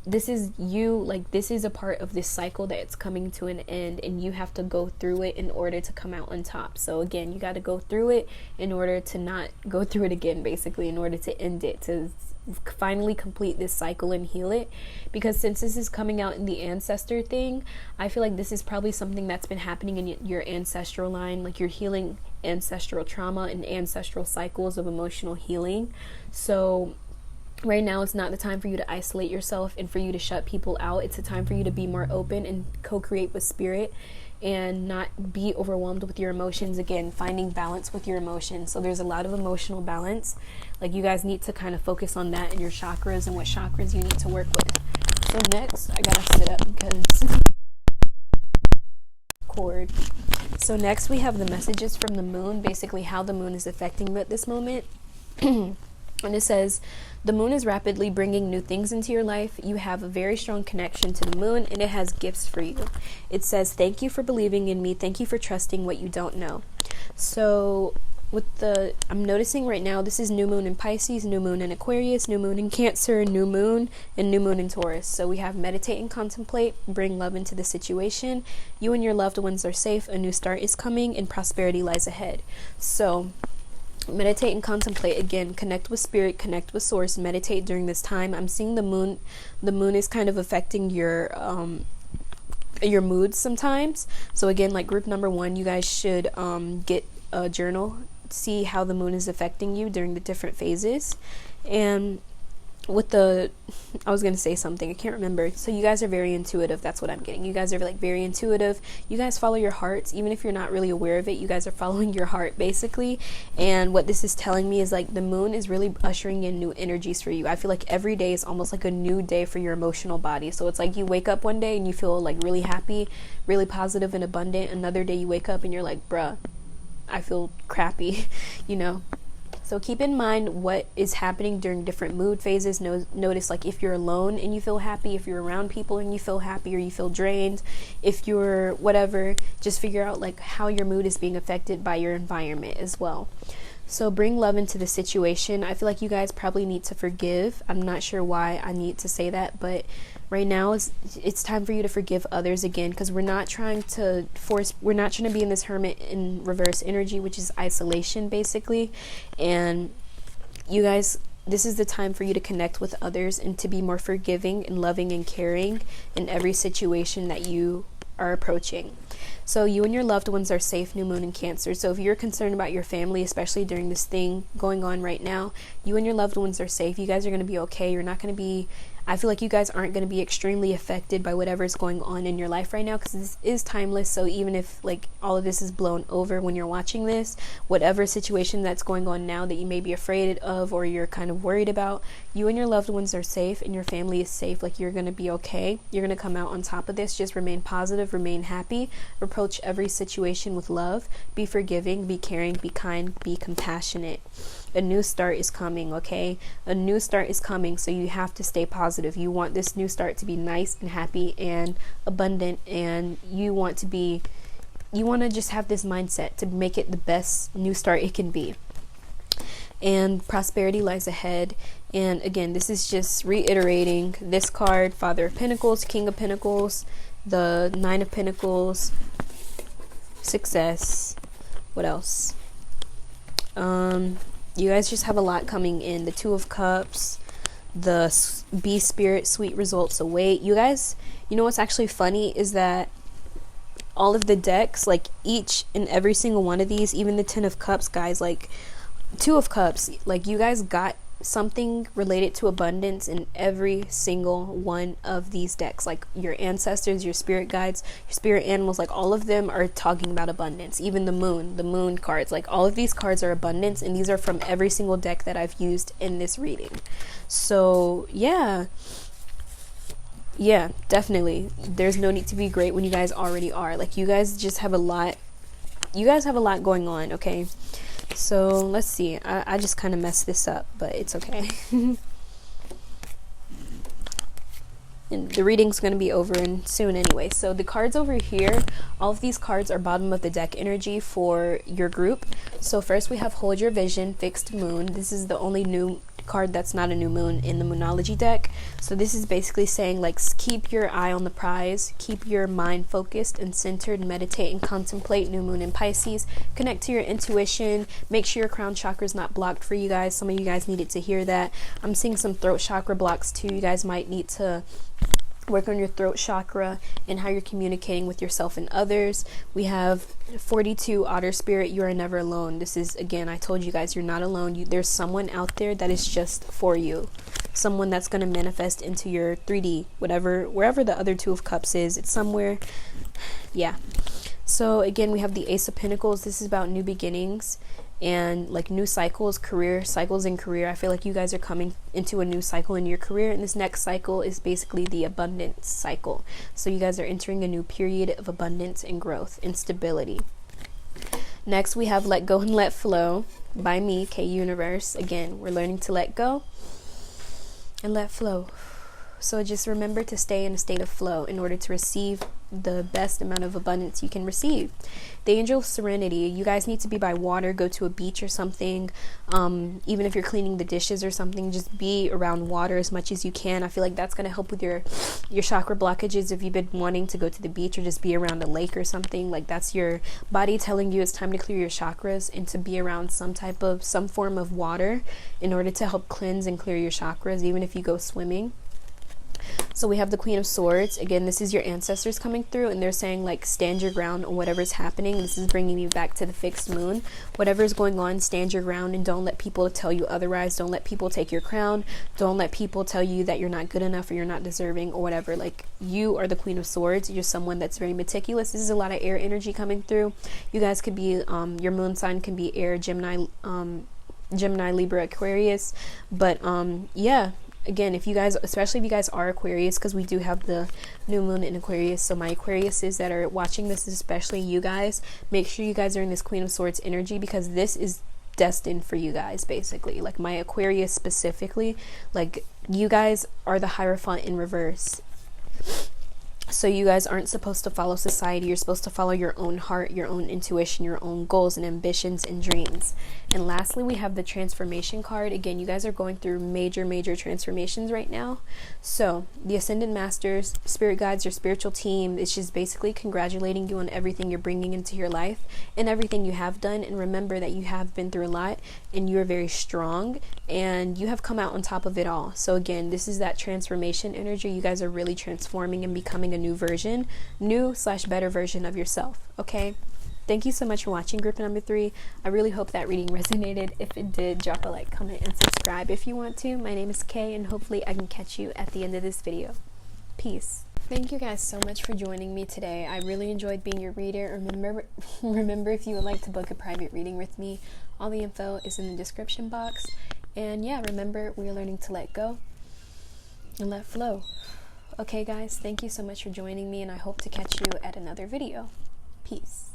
this is you, like this is a part of this cycle that's coming to an end, and you have to go through it in order to come out on top. So again, you got to go through it in order to not go through it again, basically, in order to end it, to finally complete this cycle and heal it. Because since this is coming out in the ancestor thing, I feel like this is probably something that's been happening in your ancestral line, like you're healing ancestral trauma and ancestral cycles of emotional healing. So right now, it's not the time for you to isolate yourself and for you to shut people out. It's a time for you to be more open and co-create with spirit and not be overwhelmed with your emotions. Again, finding balance with your emotions. So there's a lot of emotional balance. Like, you guys need to kind of focus on that and your chakras and what chakras you need to work with. So next, I gotta sit up because cord. So next we have the messages from the moon, basically how the moon is affecting you at this moment. And it says, the moon is rapidly bringing new things into your life. You have a very strong connection to the moon, and it has gifts for you. It says, thank you for believing in me. Thank you for trusting what you don't know. So I'm noticing right now, this is new moon in Pisces, new moon in Aquarius, new moon in Cancer, new moon, and new moon in Taurus. So we have meditate and contemplate, bring love into the situation. You and your loved ones are safe. A new start is coming, and prosperity lies ahead. So meditate and contemplate. Again, connect with spirit, connect with source, meditate during this time. I'm seeing the moon is kind of affecting your moods sometimes. So again, like group number 1, you guys should get a journal, see how the moon is affecting you during the different phases. And I was going to say something, I can't remember. So you guys are very intuitive. That's what I'm getting. You guys are like very intuitive. You guys follow your hearts. Even if you're not really aware of it, you guys are following your heart, basically. And what this is telling me is like the moon is really ushering in new energies for you. I feel like every day is almost like a new day for your emotional body. So it's like you wake up one day and you feel like really happy, really positive and abundant. Another day you wake up and you're like, bruh, I feel crappy, So keep in mind what is happening during different mood phases. Notice like if you're alone and you feel happy, if you're around people and you feel happy or you feel drained, if you're whatever, just figure out like how your mood is being affected by your environment as well. So bring love into the situation. I feel like you guys probably need to forgive. I'm not sure why I need to say that, but right now it's time for you to forgive others again, because we're not trying to be in this Hermit in reverse energy, which is isolation basically. And you guys, this is the time for you to connect with others and to be more forgiving and loving and caring in every situation that you are approaching. So you and your loved ones are safe, new moon in Cancer. So if you're concerned about your family, especially during this thing going on right now, you and your loved ones are safe. You guys are going to be okay. You're not going to be, I feel like you guys aren't going to be extremely affected by whatever is going on in your life right now, because this is timeless. So even if like all of this is blown over when you're watching this, whatever situation that's going on now that you may be afraid of or you're kind of worried about, you and your loved ones are safe and your family is safe. Like, you're going to be okay. You're going to come out on top of this. Just remain positive, remain happy. Approach every situation with love. Be forgiving, be caring, be kind, be compassionate. A new start is coming, okay? A new start is coming, so you have to stay positive. You want this new start to be nice and happy and abundant, and you want to just have this mindset to make it the best new start it can be. And prosperity lies ahead. And again, this is just reiterating this card: Father of Pentacles, King of Pentacles, the Nine of Pentacles, success. What else? You guys just have a lot coming in. The Two of Cups, the Be Spirit, sweet results await. You guys, you know what's actually funny is that all of the decks, like each and every single one of these, even the Ten of Cups, guys, like Two of Cups, like you guys got something related to abundance in every single one of these decks. Like your ancestors, your spirit guides, your spirit animals, like all of them are talking about abundance. Even the moon cards, like all of these cards are abundance, and these are from every single deck that I've used in this reading. So yeah, definitely there's no need to be great when you guys already are. Like you guys just have a lot going on, okay? So let's see, I just kind of messed this up, but it's okay. And the reading's going to be over soon anyway. So the cards over here, all of these cards are bottom of the deck energy for your group. So first we have Hold Your Vision, Fixed Moon. This is the only new card that's not a new moon in the Moonology deck. So this is basically saying, like, keep your eye on the prize, keep your mind focused and centered, meditate and contemplate. New moon in Pisces. Connect to your intuition. Make sure your crown chakra is not blocked for you guys. Some of you guys needed to hear that. I'm seeing some throat chakra blocks too. You guys might need to work on your throat chakra and how you're communicating with yourself and others. We have 42, Otter Spirit, you are never alone. This is, again, I told you guys, you're not alone. There's someone out there that is just for you. Someone that's going to manifest into your 3D, wherever the other Two of Cups is. It's somewhere. Yeah. So again, we have the Ace of Pentacles. This is about new beginnings and like new cycles, cycles in career. I feel like you guys are coming into a new cycle in your career, and this next cycle is basically the abundance cycle. So you guys are entering a new period of abundance and growth and stability. Next we have Let Go and Let Flow by me, K Universe. Again, we're learning to let go and let flow. So just remember to stay in a state of flow in order to receive the best amount of abundance you can receive. The Angel of Serenity, you guys need to be by water, go to a beach or something. Even if you're cleaning the dishes or something, just be around water as much as you can. I feel like that's going to help with your chakra blockages. If you've been wanting to go to the beach or just be around a lake or something, like that's your body telling you it's time to clear your chakras and to be around some form of water in order to help cleanse and clear your chakras, even if you go swimming. So we have the Queen of Swords. Again, this is your ancestors coming through, and they're saying, like, stand your ground on whatever's happening. This is bringing you back to the fixed moon. Whatever's going on, stand your ground and don't let people tell you otherwise. Don't let people take your crown. Don't let people tell you that you're not good enough or you're not deserving or whatever. Like, you are the Queen of Swords. You're someone that's very meticulous. This is a lot of air energy coming through. You guys could be, your moon sign can be air, Gemini, Libra, Aquarius. But, yeah. Again, if you guys, especially if you guys are Aquarius, because we do have the new moon in Aquarius, so my Aquariuses that are watching this, especially you guys, make sure you guys are in this Queen of Swords energy, because this is destined for you guys, basically. Like my Aquarius specifically, like you guys are the Hierophant in reverse. So you guys aren't supposed to follow society. You're supposed to follow your own heart, your own intuition, your own goals and ambitions and dreams. And lastly, we have the Transformation card. Again, you guys are going through major transformations right now. So the Ascended Masters, Spirit Guides, your spiritual team, is just basically congratulating you on everything you're bringing into your life and everything you have done. And remember that you have been through a lot and you are very strong and you have come out on top of it all. So again, this is that transformation energy. You guys are really transforming and becoming a new version, new/better version of yourself. Okay, thank you so much for watching group number 3. I really hope that reading resonated. If it did, drop a like, comment, and subscribe if you want to. My name is Kay, and hopefully I can catch you at the end of this video. Peace. Thank you guys so much for joining me today. I really enjoyed being your reader. Remember if you would like to book a private reading with me, all the info is in the description box. And yeah, remember, we are learning to let go and let flow. Okay guys, thank you so much for joining me, and I hope to catch you at another video. Peace.